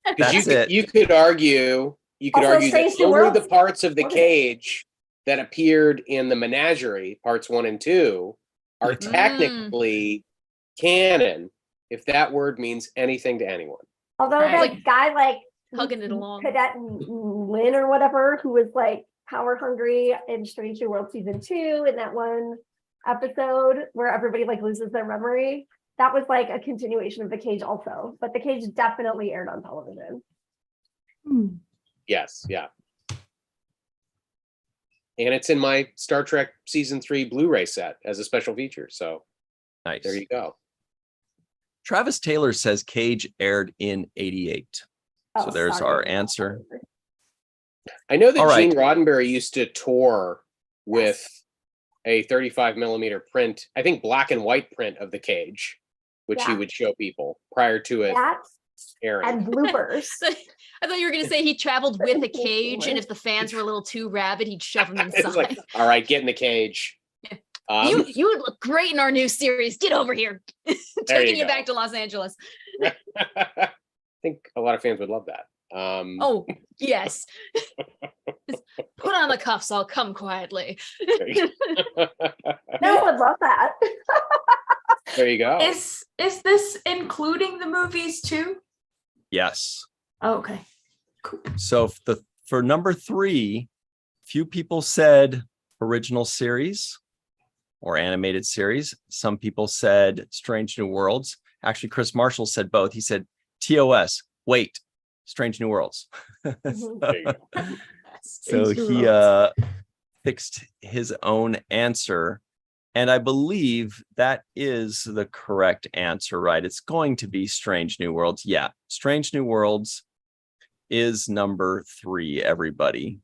'Cause That's it. you could argue Also, that Strange New only Worlds the parts of the quoted it. cage that appeared in the menagerie, parts 1 and 2, are technically canon, if that word means anything to anyone. Although Right. that guy like Hugging it along. Cadet Lynn or whatever, who was like power hungry in Strange New World season 2 in that one episode where everybody like loses their memory. That was like a continuation of the Cage also, but the Cage definitely aired on television. Yes, yeah. And it's in my Star Trek season 3 Blu-ray set as a special feature. So Nice. there you go. Travis Taylor says Cage aired in 88. So there's sorry. our answer. I know that All right. Gene Roddenberry used to tour with a 35 millimeter print, I think black and white print of the Cage, which he Yeah. would show people prior to it That airing. and bloopers. So, I thought you were going to say he traveled with a cage, and if the fans were a little too rabid, he'd shove them It's inside. like, all right, get in the cage. You would look great in our new series. Get over here. Taking you go. back to Los Angeles. I think a lot of fans would love that. Oh, yes. Just put on the cuffs. I'll come quietly. No, I would love that. There you go. Is this including the movies too? Yes. Oh, okay. Cool. So for number 3, few people said original series or animated series. Some people said Strange New Worlds. Actually, Chris Marshall said both. He said TOS. Wait, Strange New Worlds. Mhm. There you go. So Strange New he Worlds. fixed his own answer. And I believe that is the correct answer, right? It's going to be Strange New Worlds. Yeah, Strange New Worlds is number 3, everybody.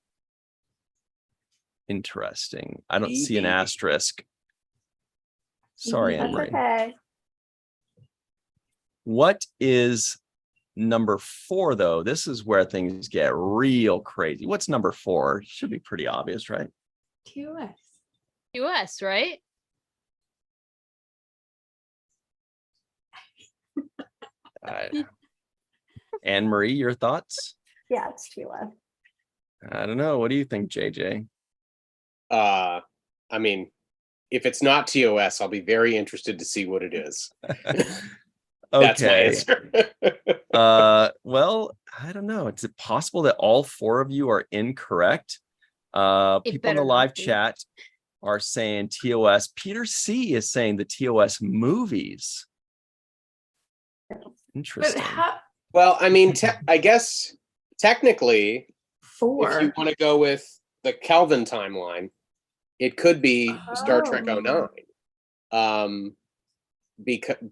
Interesting. I don't see an Easy. asterisk. Sorry, That's Anne-Marie. okay. What is number 4, though, this is where things get real crazy. What's number 4? Should be pretty obvious, right? TOS. US, right? Anne Marie, your thoughts? Yeah, it's TOS. I don't know. What do you think, JJ? I mean, if it's not TOS, I'll be very interested to see what it is. That's my Okay. answer. Well, I don't know. Is it possible that all 4 of you are incorrect? People in better the not live be. chat are saying TOS. Peter C is saying the TOS movies. But Interesting. Well, I mean, I guess technically, if 4. you want to go with the Kelvin timeline, it could be Star Trek Oh. 09.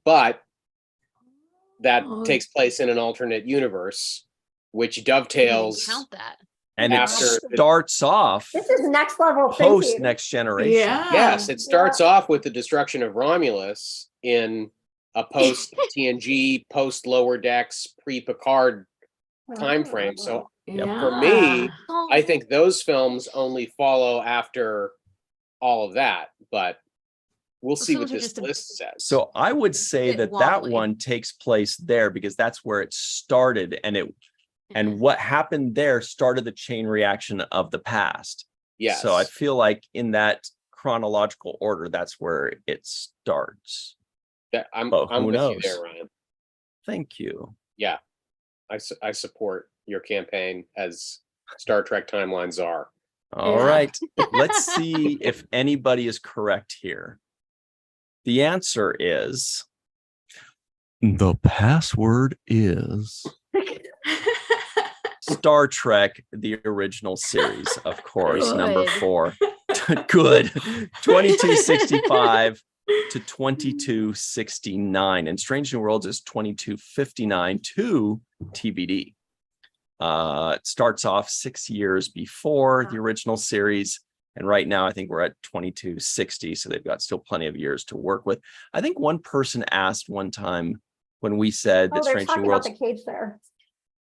But that Oh. takes place in an alternate universe, which Didn't even dovetails. count that. And it after- starts off This is next level post thinking. Next Generation. Yeah. Yes, it starts off with the destruction of Romulus in a post TNG, post Lower Decks, pre Picard time frame. So Yeah. for me, Oh, I think those films only follow after all of that, but we'll see what films are this just a list says. So I would say bit that wobbly. one takes place there because that's where it started, and what happened there started the chain reaction of the past. yes, So I feel like in that chronological order, that's where it starts. I'm but who with knows? you there, Ryan. Thank you. Yeah, I support your campaign as Star Trek timelines are. All Yeah. right. Let's see if anybody is correct here. The answer is the password is Star Trek, the original series, of course, number Good. 4. Good. 2265 to 2269. And Strange New Worlds is 2259 to TBD. It starts off 6 years before the original series. And right now, I think we're at 2260. So they've got still plenty of years to work with. I think one person asked one time when we said that Oh, they're Strange New talking about Worlds. the cage there.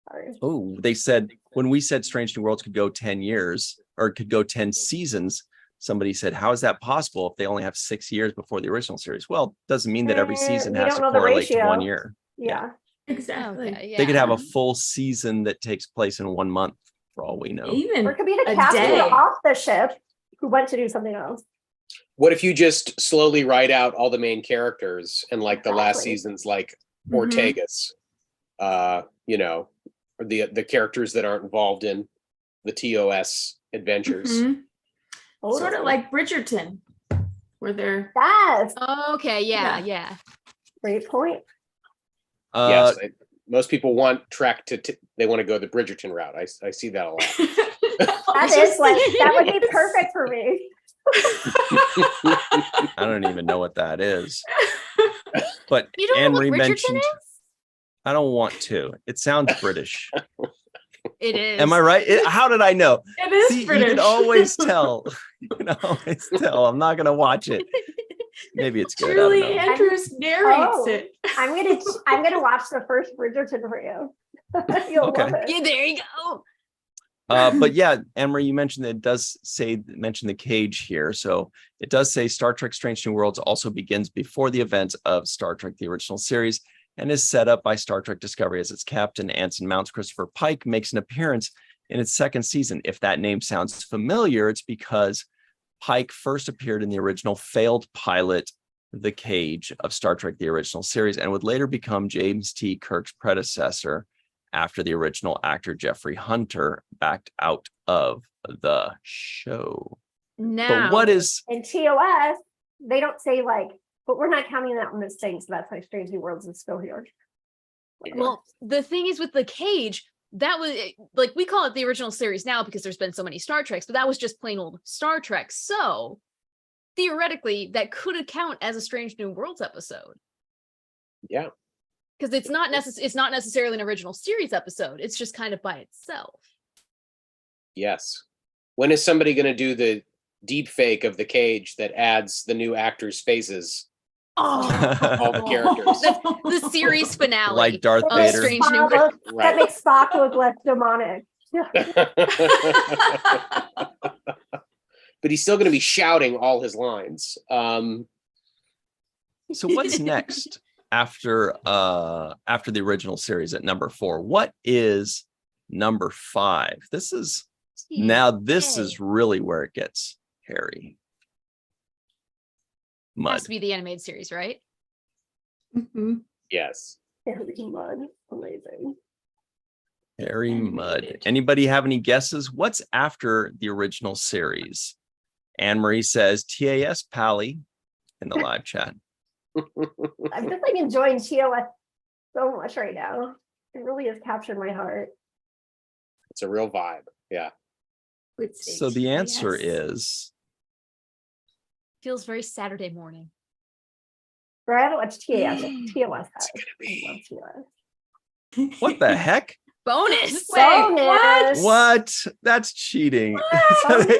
Sorry. Oh, they said when we said Strange New Worlds could go 10 years or could go 10 seasons, somebody said, how is that possible if they only have 6 years before the original series? Well, it doesn't mean that every season We has don't to know the correlate to 1 ratio. year. Yeah. Exactly. Okay, yeah. They could have a full season that takes place in 1 month for all we know. Even Or it could be the a captain day. off the ship who went to do something else. What if you just slowly write out all the main characters and like the last Exactly. season's like Mhm. Ortegas, or the characters that aren't involved in the TOS adventures. Mhm. Sort Totally. of like Bridgerton, where they're Yes. Okay, yeah, Yeah. yeah. Great point. Yes, most people want Trek they want to go the Bridgerton route. I see that a lot. That would be perfect for me. I don't even know what that is. But You don't Anne know what Marie Bridgerton mentioned, is? I don't want to. It sounds British. It is. Am I right? How did I know? It is See, British. you can always tell. You can always tell. I'm not going to watch it. Maybe it's good. Julie I don't know. Andrews narrates Oh. it. I'm gonna watch the first Bridgerton for you. You'll Okay. love it. Yeah, there you go. But yeah, Anne-Marie, you mentioned that it does mention the cage here. So it does say Star Trek Strange New Worlds also begins before the events of Star Trek, the original series, and is set up by Star Trek Discovery as its captain. Anson Mounts Christopher Pike makes an appearance in its second season. If that name sounds familiar, it's because Pike first appeared in the original failed pilot, The Cage of Star Trek, the original series, and would later become James T. Kirk's predecessor after the original actor Jeffrey Hunter backed out of the show. Now, But what is In TOS, they don't say but we're not counting that one as thing, so that's why Strange New Worlds is still here. well, the thing is with the cage, that was like we call it the original series now because there's been so many Star Treks, but that was just plain old Star Trek. So theoretically, that could count as a Strange New Worlds episode. Yeah. Because it's not necessarily an original series episode. It's just kind of by itself. Yes. When is somebody going to do the deep fake of the cage that adds the new actors' faces all the characters. The series finale. Like Darth of Vader. Strange New Spock World. look- That makes Spock look less demonic. But he's still going to be shouting all his lines. So what's next after the original series at number 4? What is number 5? This is really where it gets hairy. Has Mud. to be the animated series, right? Mhm. Yes. Mud. Amazing. Hairy Mud. Animated. Anybody have any guesses? What's after the original series? Anne Marie says TAS Pally in the live chat. I'm just like enjoying TOS so much right now. It really has captured my heart. It's a real vibe. Yeah. Would say So the answer yes. is Feels very Saturday morning. Or I haven't watched TAS. TOS has. It's I gonna love be. TOS. what the heck? Bonus. Wait, what? What? That's cheating. So Bonus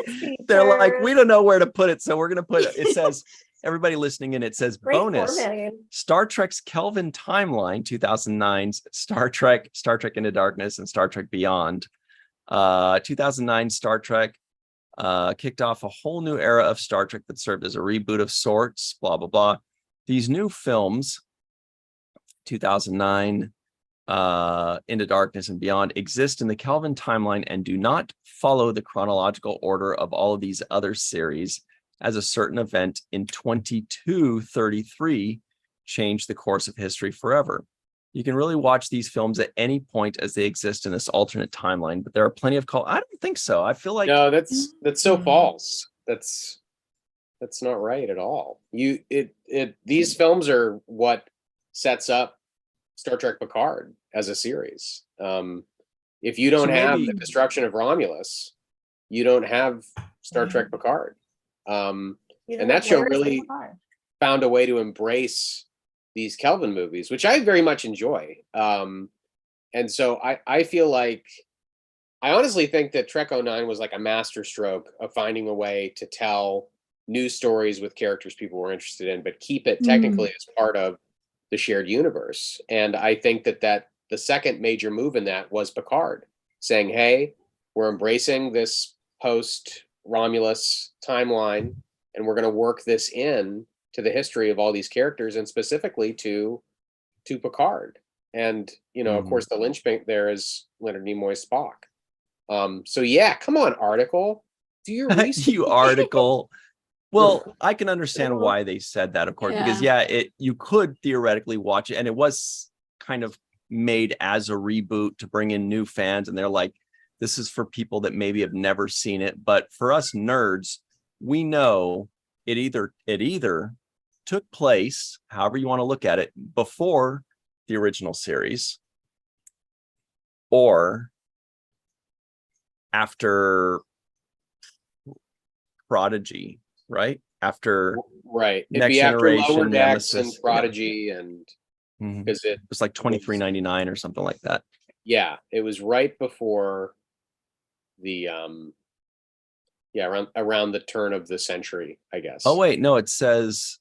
they're like, features. we don't know where to put it, so we're gonna put it. It says, everybody listening in, it says Great bonus. formatting. Star Trek's Kelvin timeline, 2009's Star Trek Into Darkness, and Star Trek Beyond. 2009 Star Trek kicked off a whole new era of Star Trek that served as a reboot of sorts, blah, blah, blah. These new films, 2009 Into Darkness and Beyond, exist in the Kelvin timeline and do not follow the chronological order of all of these other series, as a certain event in 2233 changed the course of history forever. You can really watch these films at any point as they exist in this alternate timeline, but there are plenty of I don't think so. I feel like No, that's so false. That's not right at all. These films are what sets up Star Trek Picard as a series. If you don't have the destruction of Romulus, you don't have Star Trek Picard. And that show really found a way to embrace these Kelvin movies, which I very much enjoy. And so I feel like, I honestly think that Trek 09 was like a masterstroke of finding a way to tell new stories with characters people were interested in, but keep it technically as part of the shared universe. And I think that the second major move in that was Picard saying, hey, we're embracing this post Romulus timeline, and we're going to work this in to the history of all these characters, and specifically to Picard. And, of course, the linchpin there is Leonard Nimoy's Spock. So yeah, come on, article. Do your research. you article. Well, I can understand why they said that, of course, because you could theoretically watch it, and it was kind of made as a reboot to bring in new fans, and they're like, this is for people that maybe have never seen it. But for us nerds, we know it either took place, however you want to look at it, before the original series or after Prodigy, right? After It'd be after Lower Decks and Prodigy, and because it was like 23.99 or something like that. Yeah, it was right before the around the turn of the century, I guess. Oh wait, no, it says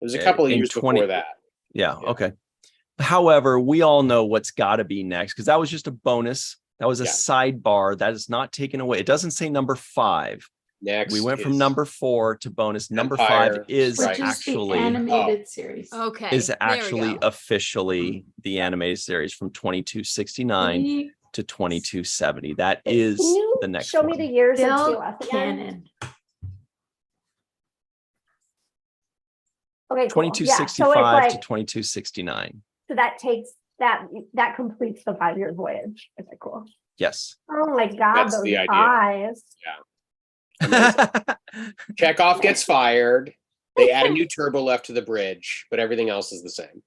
it was a couple of years before that. Yeah, okay. However, we all know what's got to be next, because that was just a bonus. That was a sidebar. That is not taken away. It doesn't say number 5. Next, we went from number 4 to bonus. Number Empire, 5 is actually the animated series. Okay, is actually officially the animated series from 2269 to 2270. That is the next show one. me the years of Bill TOS again? Cannon. Okay, cool. 2265 to 2269. So that takes that completes the 5-year voyage. Is that cool? Yes. Oh my god, That's those the idea. eyes. Chekhov gets fired. They add a new turbo left to the bridge, but everything else is the same.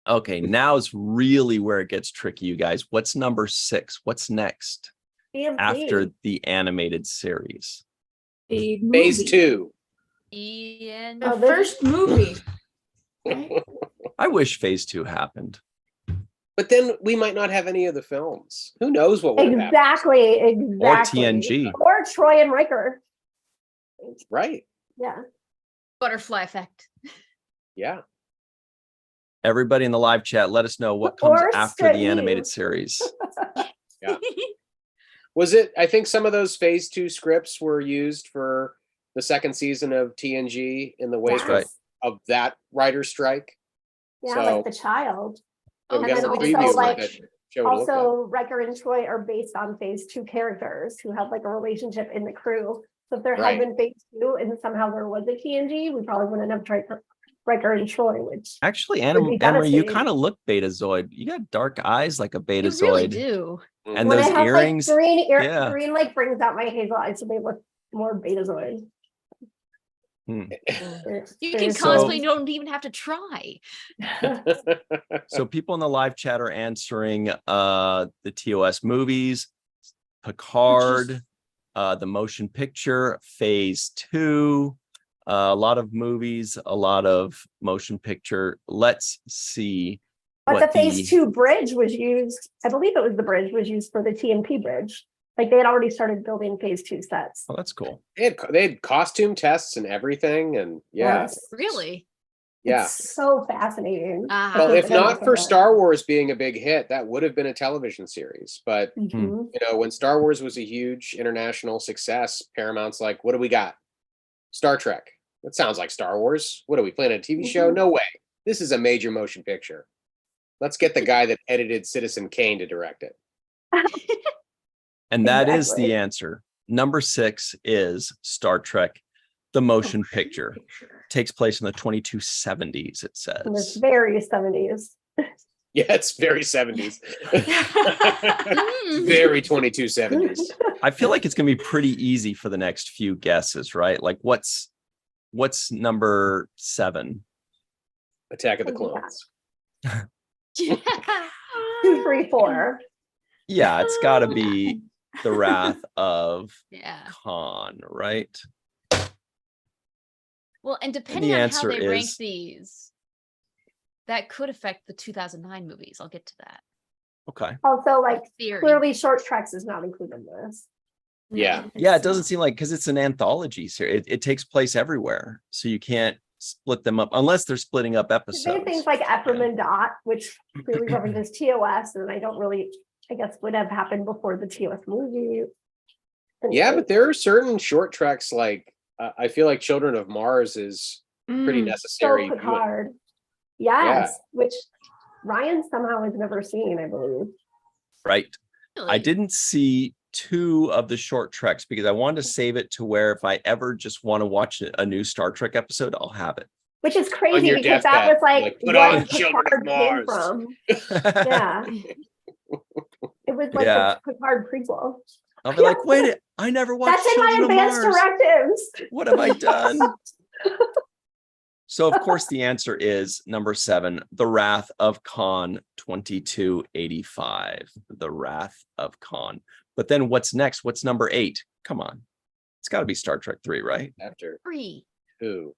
Okay, now is really where it gets tricky, you guys. What's number 6? What's next after the animated series? Phase 2. The first movie. Right? I wish phase 2 happened. But then we might not have any of the films. Who knows what would have happened? Exactly. Or TNG. Or Troy and Riker. Right. Yeah. Butterfly effect. Yeah. Everybody in the live chat, let us know what comes Or after Strip the You. animated series. Yeah. Was it? I think some of those Phase 2 scripts were used for the second season of TNG in the wake Yes. right. of that writer strike. Yeah, So- like the child. Yeah, we Oh, got and a then little also, preview of what like, that show would look like. Also, Riker and Troy are based on Phase 2 characters who have like a relationship in the crew. So if there Right. had been Phase 2 and somehow there was a TNG, we probably wouldn't have tried Riker and Troy, which Actually, Would be Anna Marie, you devastating. kind of look Betazoid. You got dark eyes like a You Betazoid. really do. And when those I have earrings. like yeah. green like brings out my hazel eyes, so they look more Betazoid. Hmm. You can So- cosplay, you don't even have to try. So people in the live chat are answering the TOS movies, Picard, the motion picture, Phase 2, a lot of movies, a lot of motion picture. Let's see. But what the Phase 2 bridge was used, I believe it was the bridge was used for the TMP bridge. Like they had already started building Phase 2 sets. Oh, that's cool. They had costume tests and everything, and yeah, Yes. Really? yeah. It's so fascinating. Ah. Well, if Something not like for that. Star Wars being a big hit, that would have been a television series. But Mhm. you know, when Star Wars was a huge international success, Paramount's like, "What do we got? Star Trek. That sounds like Star Wars. What are we playing? A TV show? Mhm. No way. This is a major motion picture. Let's get the guy that edited Citizen Kane to direct it." And that is Exactly. the answer. Number 6 is Star Trek, the motion picture. Takes place in the 2270s, it In this says. very 70s. Yeah, it's very 70s. Mm. Very 2270s. I feel like it's going to be pretty easy for the next few guesses, right? Like what's number 7? Attack of the Yeah. Clones. 2, 3, 4. Yeah, it's got to be the Wrath of Yeah. Khan, right? Well, and depending on how answer they rank is- these, that could affect the 2009 movies. I'll get to that. Okay. Also, like Theory. clearly Short Treks is not included in this. Yeah. Yeah, it doesn't seem like because it's an anthology series. It takes place everywhere, so you can't split them up unless they're splitting up They episodes. things like Ephraim and Dot, which clearly references TOS, and I guess would have happened before the TOS movie. Yeah, but there are certain short treks like I feel like Children of Mars is pretty Mm. necessary. So viewing. Picard. Yes, which Ryan somehow has never seen, I believe. Right. I Really? didn't see 2 of the short treks because I wanted to save it to where if I ever just want to watch a new Star Trek episode, I'll have it. Which is crazy your because that deathbed, was like like, put what on Children of Picard came Mars. from. Yeah. It was like Yeah. the Picard prequel. I'll be like, wait, I never watched That's in my Children of advanced Mars. directives. What have I done? So, of course, the answer is number 7, The Wrath of Khan 2285. The Wrath of Khan. But then what's next? What's number 8? Come on. It's got to be Star Trek 3, right? After 3. 2.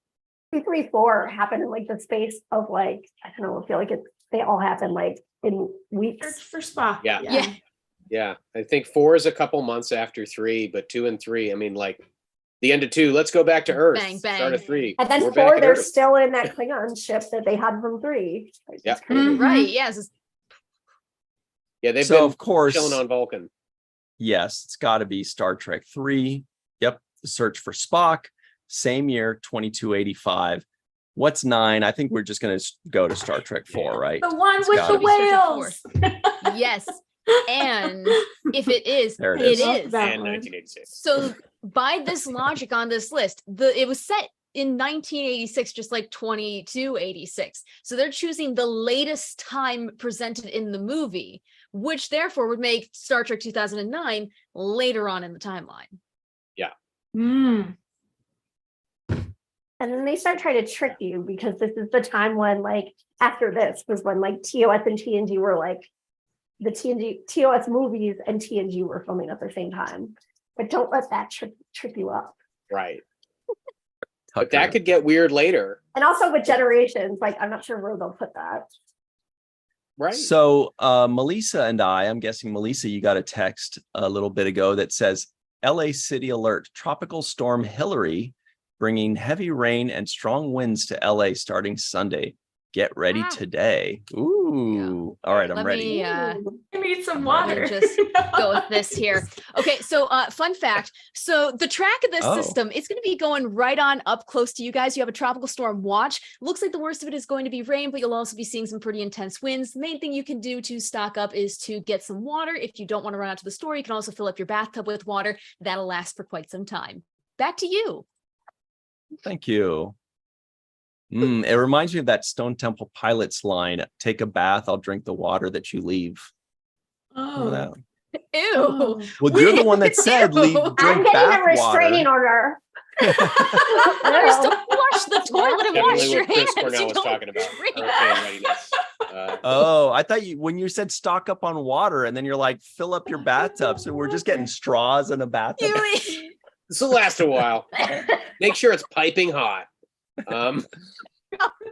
2, 3, 4 happened in like the space of like, I don't know, I feel like they all happened like in Search weeks. for Spock. Yeah. Yeah. Yeah, I think 4 is a couple months after 3, but 2 and 3, I mean, like the end of 2, let's go back to Earth. Bang, bang. Start of 3. And then we're 4, back at they're Earth. still in that Klingon ship that they had from 3. Like, Yep. it's crazy. Mhm. Right. Yes. It's- Yeah, they've So, been of course, chilling on Vulcan. yes, it's got to be Star Trek 3. Yep. The Search for Spock. Same year, 2285. What's 9? I think we're just going to go to Star Trek 4, right? The one It's with gotta the be whales. yes. And if it is, There it it is. is. That And one. 1986. So by this logic on this list, it was set in 1986, just like 2286. So they're choosing the latest time presented in the movie, which therefore would make Star Trek 2009 later on in the timeline. Mm. And then they start trying to trick you because this is the time when, like, after this was when like TOS and TNG were like the TOS movies and TNG were filming at the same time. But don't let that trip you up. Right. Tucker. But that could get weird later. And also with generations, like I'm not sure where they'll put that. Right. So Melissa and I'm guessing, Melissa, you got a text a little bit ago that says LA City alert, Tropical Storm Hillary bringing heavy rain and strong winds to LA starting Sunday. Get ready today. Ooh. All right, I'm Let ready. me, I need some let water. me just go with this here. Okay, so fun fact. So the track of this system, it's going to be going right on up close to you guys. You have a tropical storm watch. Looks like the worst of it is going to be rain, but you'll also be seeing some pretty intense winds. The main thing you can do to stock up is to get some water. If you don't want to run out to the store, you can also fill up your bathtub with water. That'll last for quite some time. Back to you. Thank you. It reminds me of that Stone Temple Pilots line, take a bath, I'll drink the water that you leave. Remember that? Ew. Oh. Well, you're the one that said leave, Ew. I'm drink getting a bath restraining water. order. Just to flush the toilet and wash Definitely your what Chris hands. Cornell You was don't talking about. drink. Hurricane readiness. Oh, I thought when you said stock up on water and then you're like, fill up your bathtub. So we're just getting straws in a bathtub. This will last a while. Make sure it's piping hot.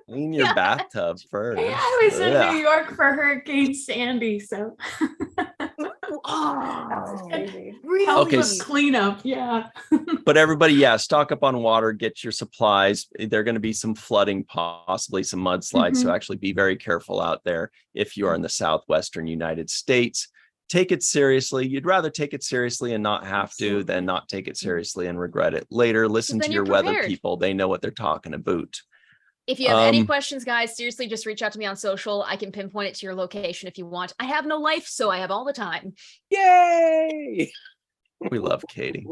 Clean your bathtub first. Yeah, I was in Ugh. New York for Hurricane Sandy, so That was crazy. Really? Okay, help with cleanup. Yeah. But everybody, yeah, stock up on water, get your supplies. There are going to be some flooding, possibly some mudslides. So actually be very careful out there if you are in the southwestern United States. Take it seriously. You'd rather take it seriously and not have to than not take it seriously and regret it later. Listen then to you're your weather prepared. people. They know what they're talking about. If you have any questions, guys, seriously, just reach out to me on social. I can pinpoint it to your location if you want. I have no life, so I have all the time. Yay! We love Katie.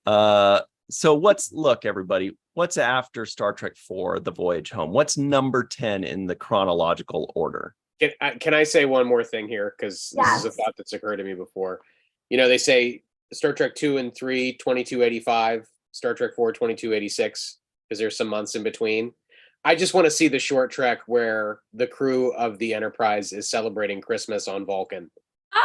So look, everybody, what's after Star Trek IV, The Voyage Home? What's number 10 in the chronological order? Can I say one more thing here? Because this is a thought that's occurred to me before. You know, they say Star Trek 2 and 3, 2285, Star Trek 4, 2286, because there's some months in between. I just want to see the short trek where the crew of the Enterprise is celebrating Christmas on Vulcan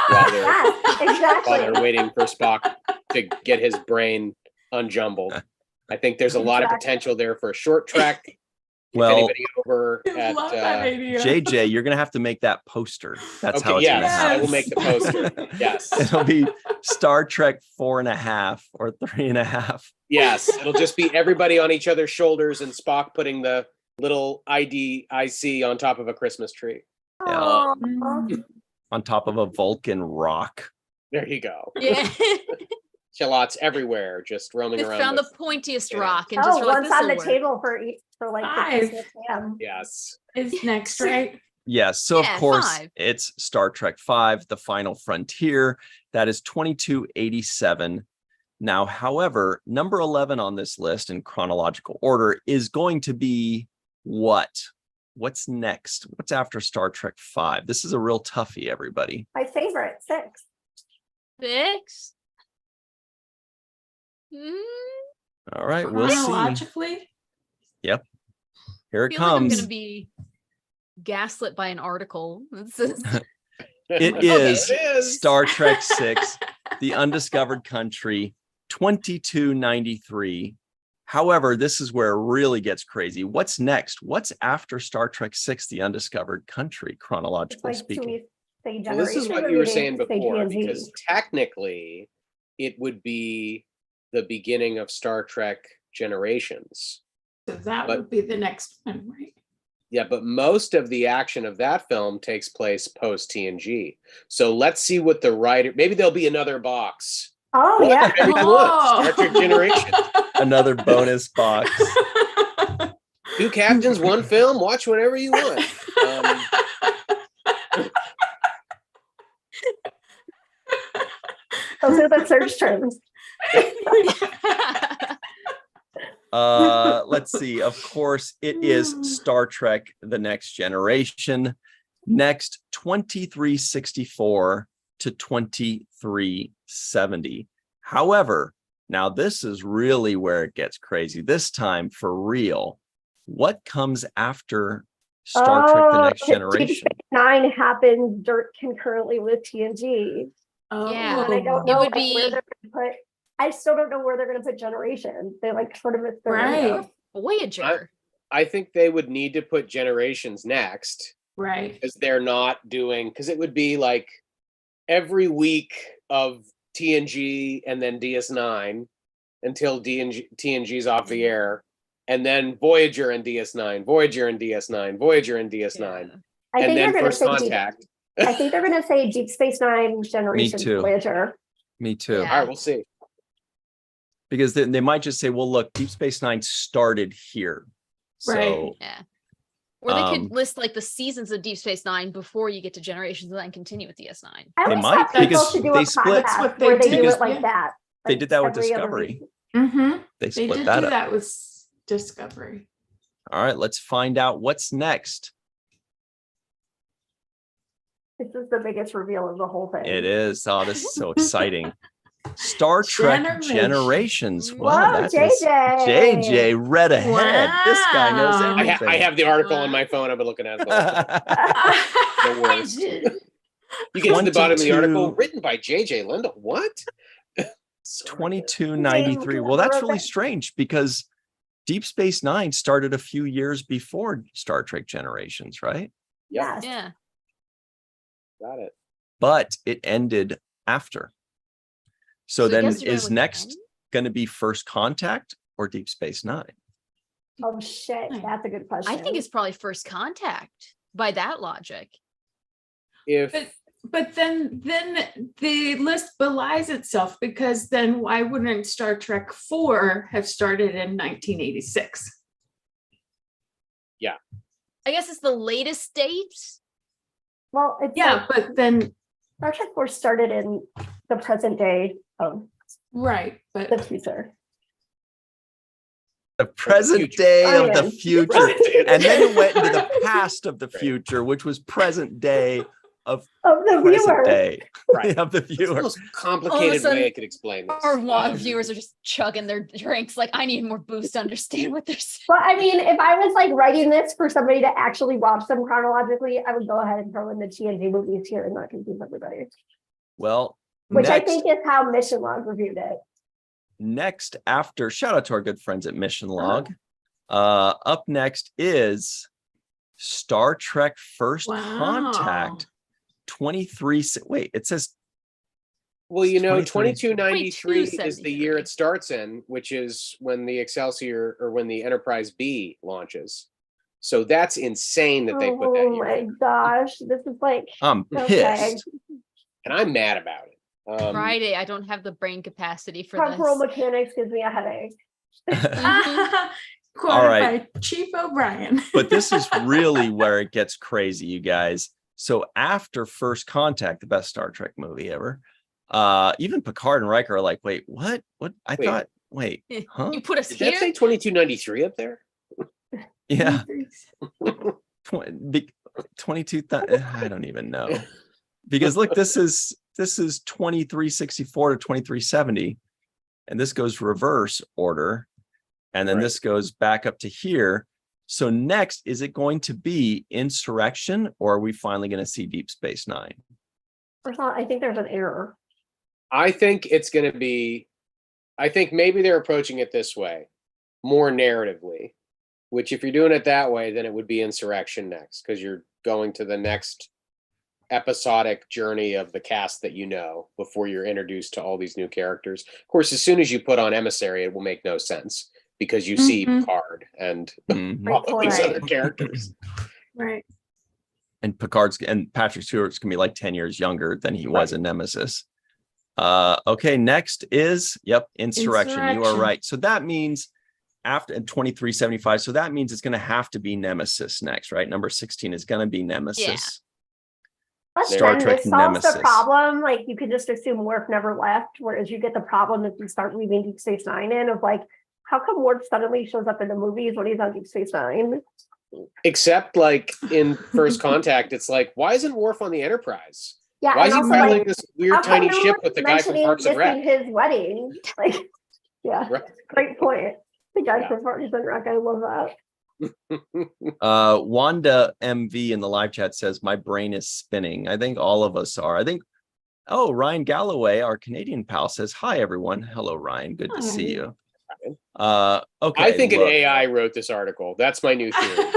while they're waiting for Spock to get his brain unjumbled. I think there's a lot of potential there for a short trek. Well, anybody over at Love that idea. JJ, you're going to have to make that poster. That's how it's going to yes, happen. I will make the poster. Yes. It'll be Star Trek 4.5 or 3.5. Yes, it'll just be everybody on each other's shoulders and Spock putting the little IC on top of a Christmas tree. Yeah. On top of a Vulcan rock. There you go. Yeah. Shallots everywhere, just roaming They around. found the pointiest rock and just were like, one's on the this'll work. table for like the 5 Christmas ham. Yes. is next, right? Yes. So Yeah, of course 5. it's Star Trek V, The Final Frontier. That is 2287. Now, however, number 11 on this list in chronological order is going to be what? What's next? What's after Star Trek V? This is a real toughie, everybody. My favorite, 6. 6. All right, we'll see. Chronologically? Yep. Here it I feel like I'm comes. going to be gaslit by an article. It Okay. is It is. Star Trek VI, The Undiscovered Country, 2293. However, this is where it really gets crazy. What's next? What's after Star Trek VI, The Undiscovered Country, It's chronologically like, do speaking? we say Well, this is generation what or you were do saying we say before, GNZ? because technically it would be the beginning of Star Trek Generations. So that But- would be the next one, right? Yeah, but most of the action of that film takes place post TNG. So let's see what the writer, maybe there'll be another box. Oh What? yeah. Maybe Star Trek Generations. Another bonus box. 2 captains, 1 film. Watch whenever you want. Those are the search terms. Let's see. Of course, it is Star Trek The Next Generation. Next, 2364 to 2370. However, now this is really where it gets crazy. This time for real. What comes after Star Trek The Next Generation? 9 happened concurrently with TNG. Yeah. And I don't It know would like, where be- they're gonna put. I still don't know where they're going to put Generation. They like sort of missed their Right. window. Voyager. I think they would need to put Generations next, Right. because they're not doing, because it would be like every week of TNG and then DS9 until TNG's off the air. and then Voyager and DS9, Voyager and DS9, Voyager and DS9, I and think then they're going to First say Contact. I think they're going to say Deep Space Nine Generation too. Voyager. Me too. Yeah. All right, we'll see. Because they might just say, well, look, Deep Space Nine started here. So Right. Yeah. Or they could list like the seasons of Deep Space Nine before you get to Generations and then continue with DS9. I They always might, thought they because supposed to do they a split- podcast What they where they did. do it Yeah. like that. they like did that with every other Discovery. week. Mm-hmm. They They split did that do up. that with Discovery. All right, let's find out what's next. This is the biggest reveal of the whole thing. It is. Oh, this is so exciting. Star Trek Generations. Whoa, Wow, that is JJ read ahead. This guy knows Wow. everything. I have the article on my phone. I've been looking at it. The worst. You get to the bottom of the 22. article, written by J.J. Lindell. What? So 2293. Well, that's really strange because Deep Space Nine started a few years before Star Trek Generations, right? Yep, Yes. Yeah. got it. But it ended after. So I then guess they're going is with next nine? going to be First Contact or Deep Space Nine? Oh shit, that's a good question. I think it's probably First Contact by that logic. If But then the list belies itself, because then why wouldn't Star Trek 4 have started in 1986? I guess it's the latest date. well, it's Yeah, but then Star Trek Force started in the present day of right, the but future. The present future. day of the Ryan. future. And then it went into the Right. past of the future, which was present day of Of the present viewer. day Right. of the It's the viewer. most complicated sudden, way I could explain this. Our WOG viewers are just chugging their drinks. Like, I need more boost to understand what they're saying. But I mean, if I was like writing this for somebody to actually watch them chronologically, I would go ahead and throw in the TNG movies here and not confuse everybody. Well, Which next, I think is how Mission Log reviewed it. next after, shout out to our good friends at Mission Log. Up next is Star Trek First Wow. Contact 23. Wait, it says Well, you know, 23. 2293 is the 2273. year it starts in, which is when the Excelsior or when the Enterprise B launches. So that's insane that they put that Oh year. my in. gosh, this is like I'm okay. pissed. And I'm mad about it. Friday, I don't have the brain capacity for Temporal this. mechanics gives me a headache. quoted All right. by Chief O'Brien. But this is really where it gets crazy, you guys. So after First Contact, the best Star Trek movie ever, even Picard and Riker are like, wait, what? What? I Wait. thought, wait, huh? You put us Did here? that say 2293 up there? Yeah. 22. I don't even know. Because look, this is 2364 to 2370. And this goes reverse order. And then Right. this goes back up to here. So next, is it going to be Insurrection, or are we finally going to see Deep Space Nine? First of all, I think there's an error. I think it's going to be, I think maybe they're approaching it this way, more narratively, which if you're doing it that way, then it would be Insurrection next, because you're going to the next episodic journey of the cast that you know before you're introduced to all these new characters. Of course, as soon as you put on Emissary, it will make no sense because you see Mhm. Picard and Mhm. all of these Right. other characters. Right. And Picard's and Patrick Stewart's gonna be like 10 years younger than he was in Nemesis. Okay, next is Insurrection. You are Insurrection. right. So that means after 2375. So that means it's gonna have to be Nemesis next, right? Number 16 is gonna be Nemesis. But Star then Trek this solves Nemesis. the problem. Like you could just assume Worf never left, whereas you get the problem if you start leaving Deep Space Nine in of like, how come Worf suddenly shows up in the movies when he's on Deep Space Nine? Except like in First Contact, it's like, why isn't Worf on the Enterprise? Yeah, Why and is he also piloting like, this how weird come tiny no ship one's with the guy from mentioning Parks and missing Rec? his wedding? Like, yeah, Right. great point. The guy Yeah. from Parks and Rec, I love that. Wanda MV in the live chat says, my brain is spinning. I think all of us are. I think, Ryan Galloway, our Canadian pal, says, hi, everyone. Hello, Ryan. Good to see you. Okay. I think look, an AI wrote this article. That's my new theory.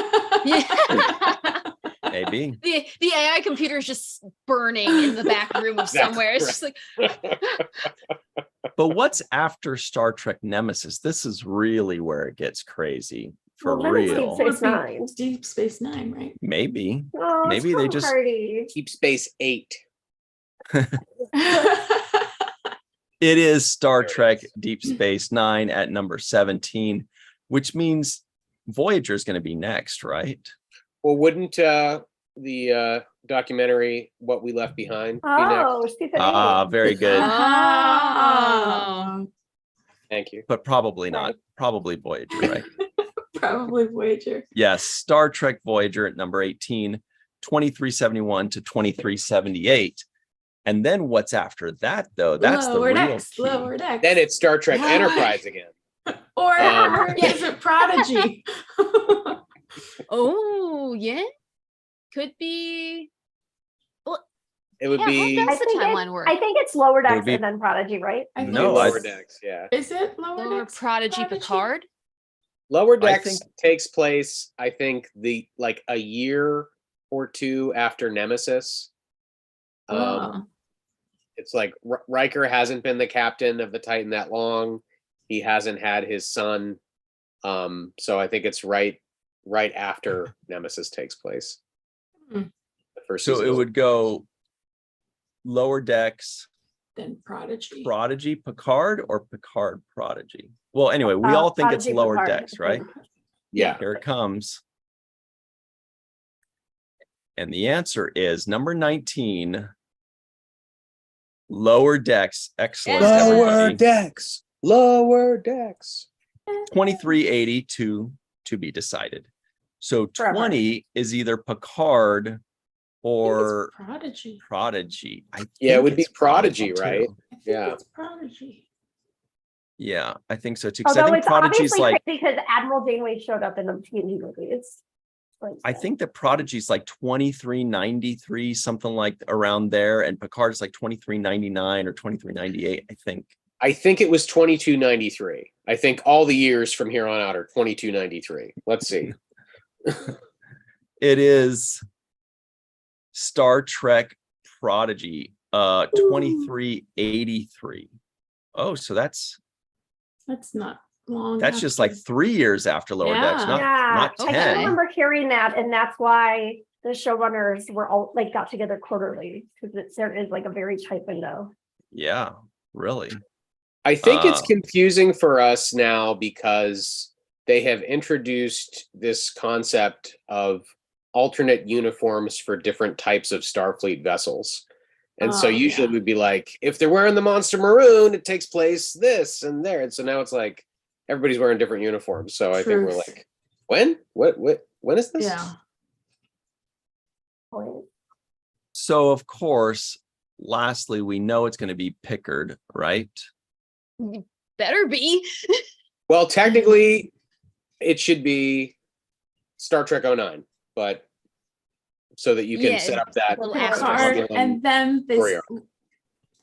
maybe. The AI computer is just burning in the back room of That's somewhere. It's just like, But what's after Star Trek Nemesis? This is really where it gets crazy for Well, then it's real. Deep Space Nine. Deep Space Nine, right? Maybe. Oh, Maybe it's they Tom just- Hardy. Deep Space 8. It is Star There it Trek is. Deep Space Nine at number 17, which means Voyager is going to be next, right? Well, wouldn't the documentary What We Left Behind be next? Oh, season 8. Ah, very good. Oh. Thank you. But probably not. Right. Probably Voyager, right? Probably Voyager. Yes, Star Trek Voyager at number 18, 2371 to 2378. And then what's after that, though? That's the real Decks, key. Lower Decks. Then it's Star Trek Yeah. Enterprise again. or Um, is it Prodigy? Oh, yeah. Could be. It would Yeah, be how does the think timeline work? I think it's Lower Decks be- and then Prodigy, right? I think No, it's- Lower Decks. Yeah, Is it Lower Or Decks? Prodigy Picard? Lower I Decks think- takes place, I think, a year or two after Nemesis. Oh. It's like Riker hasn't been the captain of the Titan that long. He hasn't had his son. So I think it's right after Nemesis takes place. Hmm. The first So season it is- would go Lower Decks, Then Prodigy. Prodigy, Picard, or Picard, Prodigy? Well, anyway, we all think it's Prodigy, Lower Picard, Decks, I right? think. yeah. Here it comes. And the answer is number 19, Lower Decks. Excellent, Yeah. everybody. Decks. Lower Decks. 2382 to be decided. So Forever. 20 is either Picard I think it's or Prodigy. Prodigy. I Yeah, it think would be it's Prodigy, too. right? I think Yeah. it's Prodigy. Yeah, I think so too. Because I Although think it's Prodigy's obviously like, crazy because Admiral Janeway showed up in the TNG movies. Like, I think that Prodigy's like 2393, something like around there, and Picard's like 2399 or 2398, I think. I think it was 2293. I think all the years from here on out are 2293. Let's see. It is Star Trek Prodigy, 2383. Oh, so that's Not long. just like 3 years after Lower Decks, Yeah. not yeah, I 10. do remember hearing that, and that's why the showrunners were all like got together quarterly because there is like a very tight window. Yeah, really. I think it's Uh, confusing for us now because they have introduced this concept of alternate uniforms for different types of Starfleet vessels. And so Oh, usually yeah. we'd be like, if they're wearing the Monster Maroon, it takes place this and there. And so now it's like everybody's wearing different uniforms. So I think we're Truth. like, when? When is this? Yeah. Point. So of course, lastly, we know it's going to be Pickard, right? Better be. Well, technically, it should be Star Trek 09, but so that you can Yeah, set up that. well, Picard, Romulan and then story this,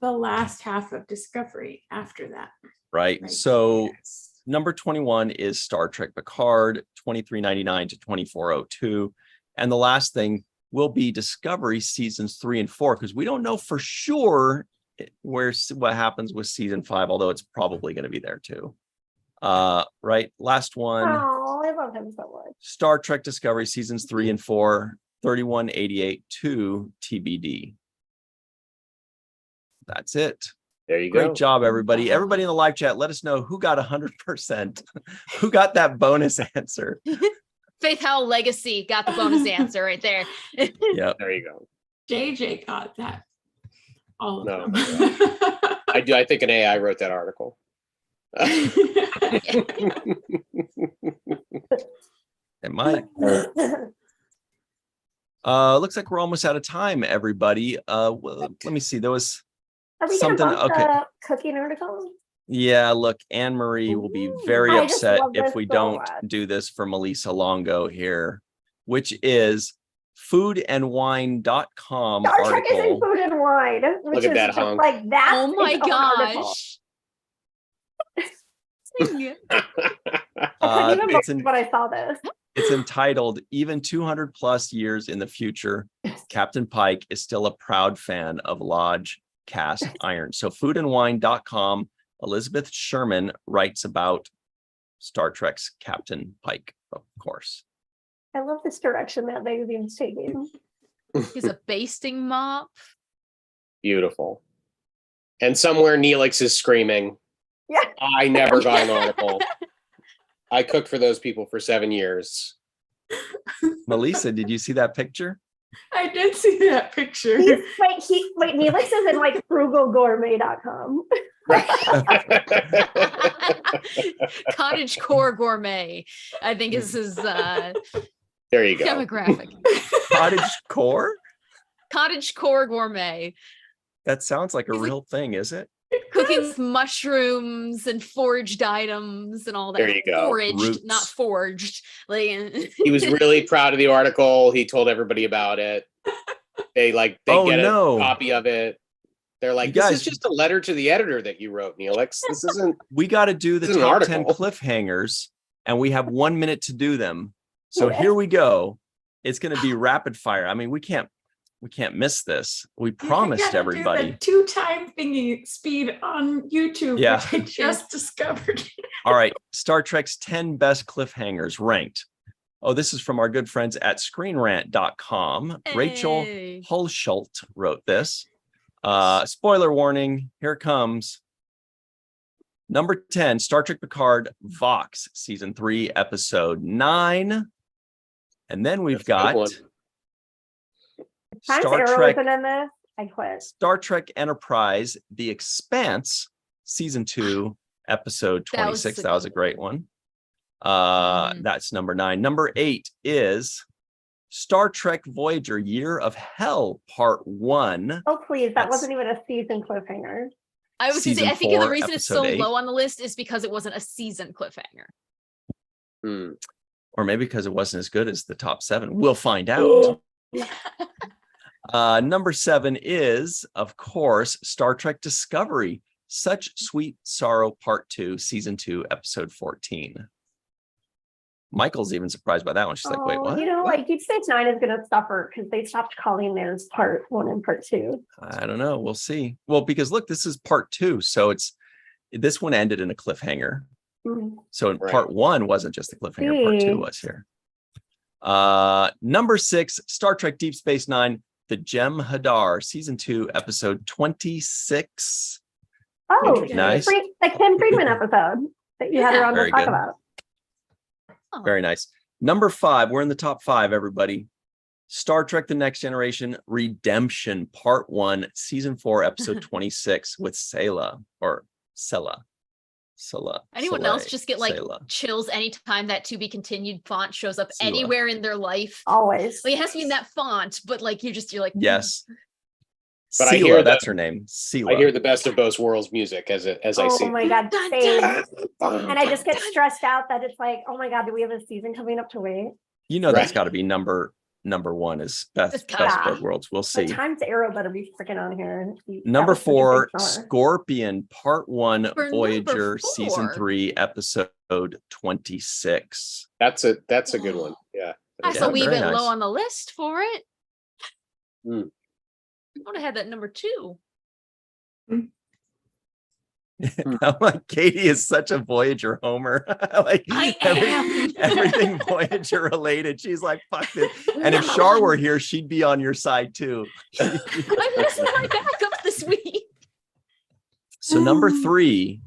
the last half of Discovery after that. Right. Right. So Yes. number 21 is Star Trek Picard, 2399 to 2402. And the last thing will be Discovery seasons 3 and 4, because we don't know for sure what happens with season 5, although it's probably going to be there too. Right. Last one, Oh, I love him so much. Star Trek Discovery seasons 3 and 4, 3188 to TBD. That's it. There you Great go. job, everybody. Wow. Everybody in the live chat, let us know who got 100%. Who got that bonus answer? Faith Howell Legacy got the bonus answer right there. Yep. There you go. JJ got that. All of No, them. I do. I think an AI wrote that article. It might. Looks like we're almost out of time, everybody. Well, let me see. There was Are we something. gonna bump Okay. the cooking article? Yeah, look, Anne Marie will be Ooh, very I just upset love if this we so don't much. do this for Melissa Longo here, which is foodandwine.com Star Trek is in article. food and wine, which Look at is that just hunk. like that. Oh my gosh. I couldn't even It's believe when I saw this. It's entitled Even 200 plus years in the future, Captain Pike is still a proud fan of Lodge cast iron. So foodandwine.com, Elizabeth Sherman writes about Star Trek's Captain Pike, of course. I love this direction that magazine's taking. He's a basting mop. Beautiful. And somewhere Neelix is screaming, Yeah. I never got an article. I cooked for those people for 7 years. Melissa, did you see that picture? I did see that picture. Wait, Neelix is in like frugalgourmet.com. Cottage core gourmet, I think is his There you go. demographic. Cottage core? Cottage core gourmet. That sounds like a He's like- real thing, is it? Cooking with mushrooms and foraged items and all that. There you go. Foraged, Roots. not forged. Like, He was really proud of the article. He told everybody about it. They Oh, get no. a copy of it. They're like, You this guys- is just a letter to the editor that you wrote, Neelix. This isn't. We got to do the This is an top 10 article. cliffhangers, and we have 1 minute to do them. So Yeah. here we go. It's going to be rapid fire. I mean, we can't miss this. We promised everybody. 2-time thingy speed on YouTube. Yeah. Which I just discovered. All right, Star Trek's 10 best cliffhangers ranked. Oh, this is from our good friends at screenrant.com. Rachel hey. Hulschult wrote this. Spoiler warning, here it comes. Number 10, Star Trek Picard Vox, season 3, episode 9. And then we've That's a good got one. Times Star Arrow Trek, isn't in this. I quit. Star Trek Enterprise, The Expanse, season 2, episode That was 26. a That was a good great one. Mhm. That's number 9. Number 8 is Star Trek Voyager Year of Hell, part 1. Oh, please. That That's- wasn't even a season cliffhanger. I was gonna say, Season I think the 4, reason it's so episode 8. low on the list is because it wasn't a season cliffhanger. Hmm. Or maybe because it wasn't as good as the top 7. We'll find out. Number 7 is, of course, Star Trek Discovery, Such Sweet Sorrow, part 2, season 2, episode 14. Michael's even surprised by that one. She's like, wait, what? You know, What? like Deep Space Nine is going to suffer because they stopped calling theirs part 1 and part 2. I don't know. We'll see. Well, because look, this is part 2. So this one ended in a cliffhanger. Mhm. So Right. part 1 wasn't just a cliffhanger, part 2 See. was here. Number 6, Star Trek Deep Space Nine, The Gem Hadar, season 2, episode 26. Oh, Interesting. Nice. the Kim Friedman episode that you had her Yeah. on to Very talk good. about. Oh. Very nice. Number 5, we're in the top 5, everybody. Star Trek The Next Generation Redemption, part 1, season 4, episode 26 with Sela. Anyone else just get like Sela. chills anytime that to be continued font shows up Sela. anywhere in their life? Always. Like, it has to be in that font, but like you're like, Yes. But I Sela, hear that's the- her name. Sela. I hear the best of both worlds music as I see. Oh my God, Dun, same. dun, And I just get stressed out that it's like, oh my God, do we have a season coming up to wait? You know that's Right. got to be number 1 is best It's of gotta both worlds. We'll But see. Times Arrow better be freaking on here. That Number was such a 4, big star. Scorpion, part 1, For number Voyager, season 4. 3, episode 26. That's a good one. Yeah. that's Yeah, a wee very bit nice. low on the list for it. Hmm. I would have had that number 2. I'm like, Katie is such a Voyager homer. Like I am. everything Voyager related. She's like, fuck this. And if Shar were here, she'd be on your side too. I'm missing my backup this week. So number 3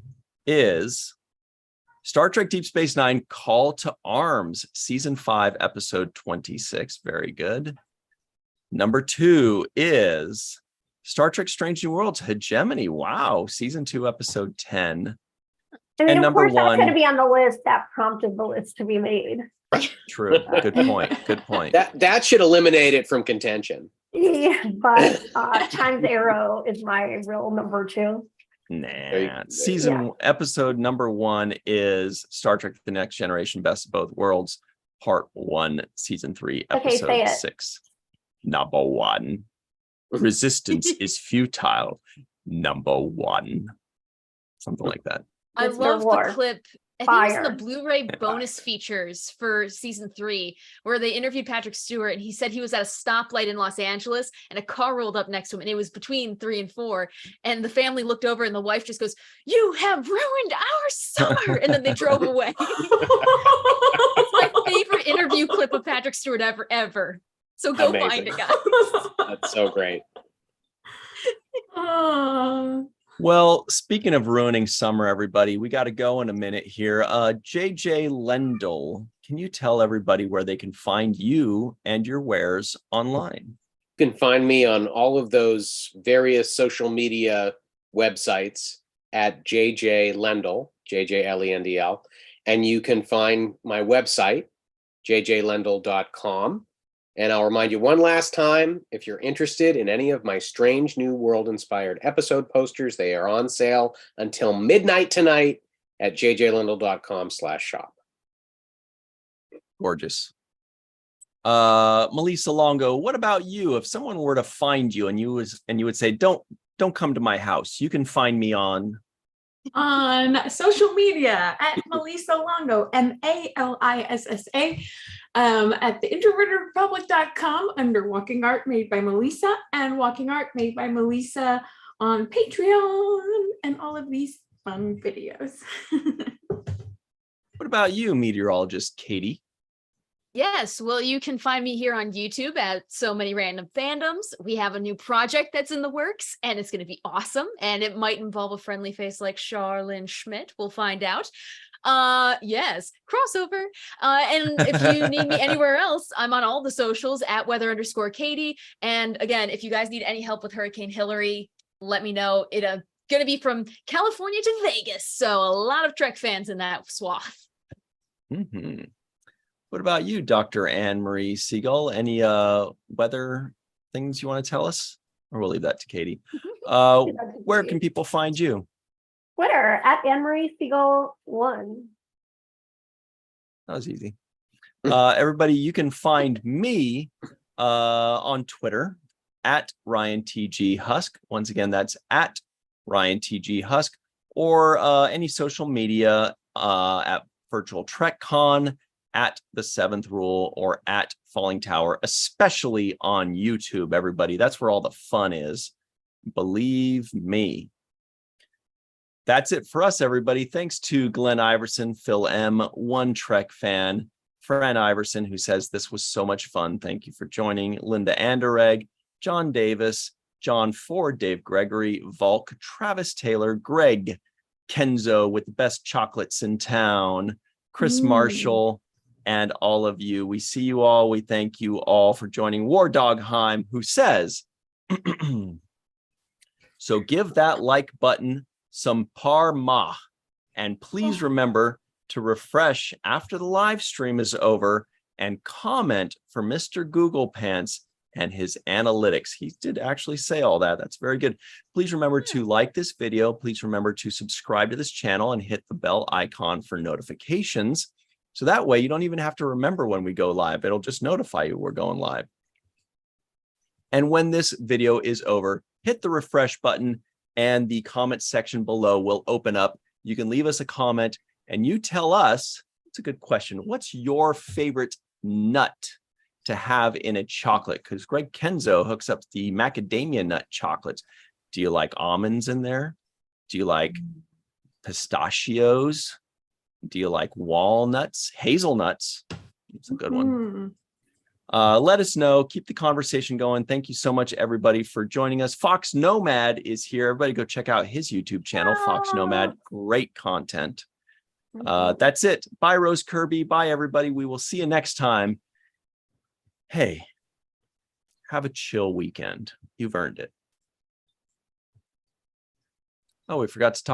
is Star Trek Deep Space Nine, Call to Arms, season 5, episode 26. Very good. Number 2 is Star Trek Strange New Worlds, Hegemony. Wow, season 2, episode 10. I mean, And of number course, that's 1, going to be on the list that prompted the list to be made. true. Good point. Good point. That should eliminate it from contention. Yeah, but Times Arrow is my real number 2. Nah. Season episode number 1 is Star Trek The Next Generation, Best of Both Worlds, part 1, season 3, Okay, episode say it. 6. Number 1. Resistance is futile. Number 1. Something like that. I Mr. love War. the clip I think it was in the Fire. Blu-ray bonus features for season 3, where they interviewed Patrick Stewart, and he said he was at a stoplight in Los Angeles, and a car rolled up next to him, and it was between 3 and 4, and the family looked over, and the wife just goes, "You have ruined our summer," and then they drove away. It's my favorite interview clip of Patrick Stewart ever. So go find it, guys. That's so great. Oh. Well, speaking of ruining summer, everybody, we got to go in a minute here. JJ Lendl, can you tell everybody where they can find you and your wares online? You can find me on all of those various social media websites at JJ Lendl, JJLENDL. And you can find my website, jjlendl.com. And I'll remind you one last time, if you're interested in any of my Strange New World inspired episode posters, they are on sale until midnight tonight at jjlendl.com/shop. Gorgeous. Melissa Longo, what about you? If someone were to find you and you would say, don't come to my house, you can find me on social media at Melissa Longo, MALISSA, at the introvertedrepublic.com under Walking Art Made by Melissa, and Walking Art Made by Melissa on Patreon, and all of these fun videos. What about you, meteorologist Katie? Yes, well, you can find me here on YouTube at So Many Random Fandoms. We have a new project that's in the works, and it's going to be awesome, and it might involve a friendly face like Charlene Schmidt. We'll find out. Yes, crossover. And if you need me anywhere else, I'm on all the socials at weather_Katie. And again, if you guys need any help with Hurricane Hillary, let me know. It's going to be from California to Vegas, so a lot of Trek fans in that swath. Mm-hmm. What about you, Dr. Anne-Marie Siegel? Any weather things you want to tell us? Or we'll leave that to Katie. Where can people find you? Twitter at Anne-Marie Siegel 1. That was easy. Everybody, you can find me on Twitter at RyanTGHusk. Once again, that's at RyanTGHusk, or any social media at Virtual TrekCon, at The Seventh Rule, or at Falling Tower, especially on YouTube, everybody. That's where all the fun is. Believe me. That's it for us, everybody. Thanks to Glenn Iverson, Phil M., One Trek Fan, Fran Iverson, who says this was so much fun. Thank you for joining. Linda Anderegg, John Davis, John Ford, Dave Gregory, Volk, Travis Taylor, Greg, Kenzo with the best chocolates in town, Chris Marshall, and all of you. We see you all. We thank you all for joining. War Dog Heim, who says, so give that like button some parma, and please remember to refresh after the live stream is over and comment for Mr. Google Pants and his analytics. He did actually say all that. That's very good. Please remember to like this video. Please remember to subscribe to this channel and hit the bell icon for notifications. So that way you don't even have to remember when we go live. It'll just notify you we're going live. And when this video is over, hit the refresh button and the comment section below will open up. You can leave us a comment and you tell us, it's a good question, what's your favorite nut to have in a chocolate? Because Greg Kenzo hooks up the macadamia nut chocolates. Do you like almonds in there? Do you like pistachios? Do you like walnuts, hazelnuts? It's a good one. Let us know. Keep the conversation going. Thank you so much, everybody, for joining us. Fox Nomad is here. Everybody go check out his YouTube channel, Fox Nomad. Great content. That's it. Bye, Rose Kirby. Bye, everybody. We will see you next time. Hey, have a chill weekend. You've earned it. Oh, we forgot to talk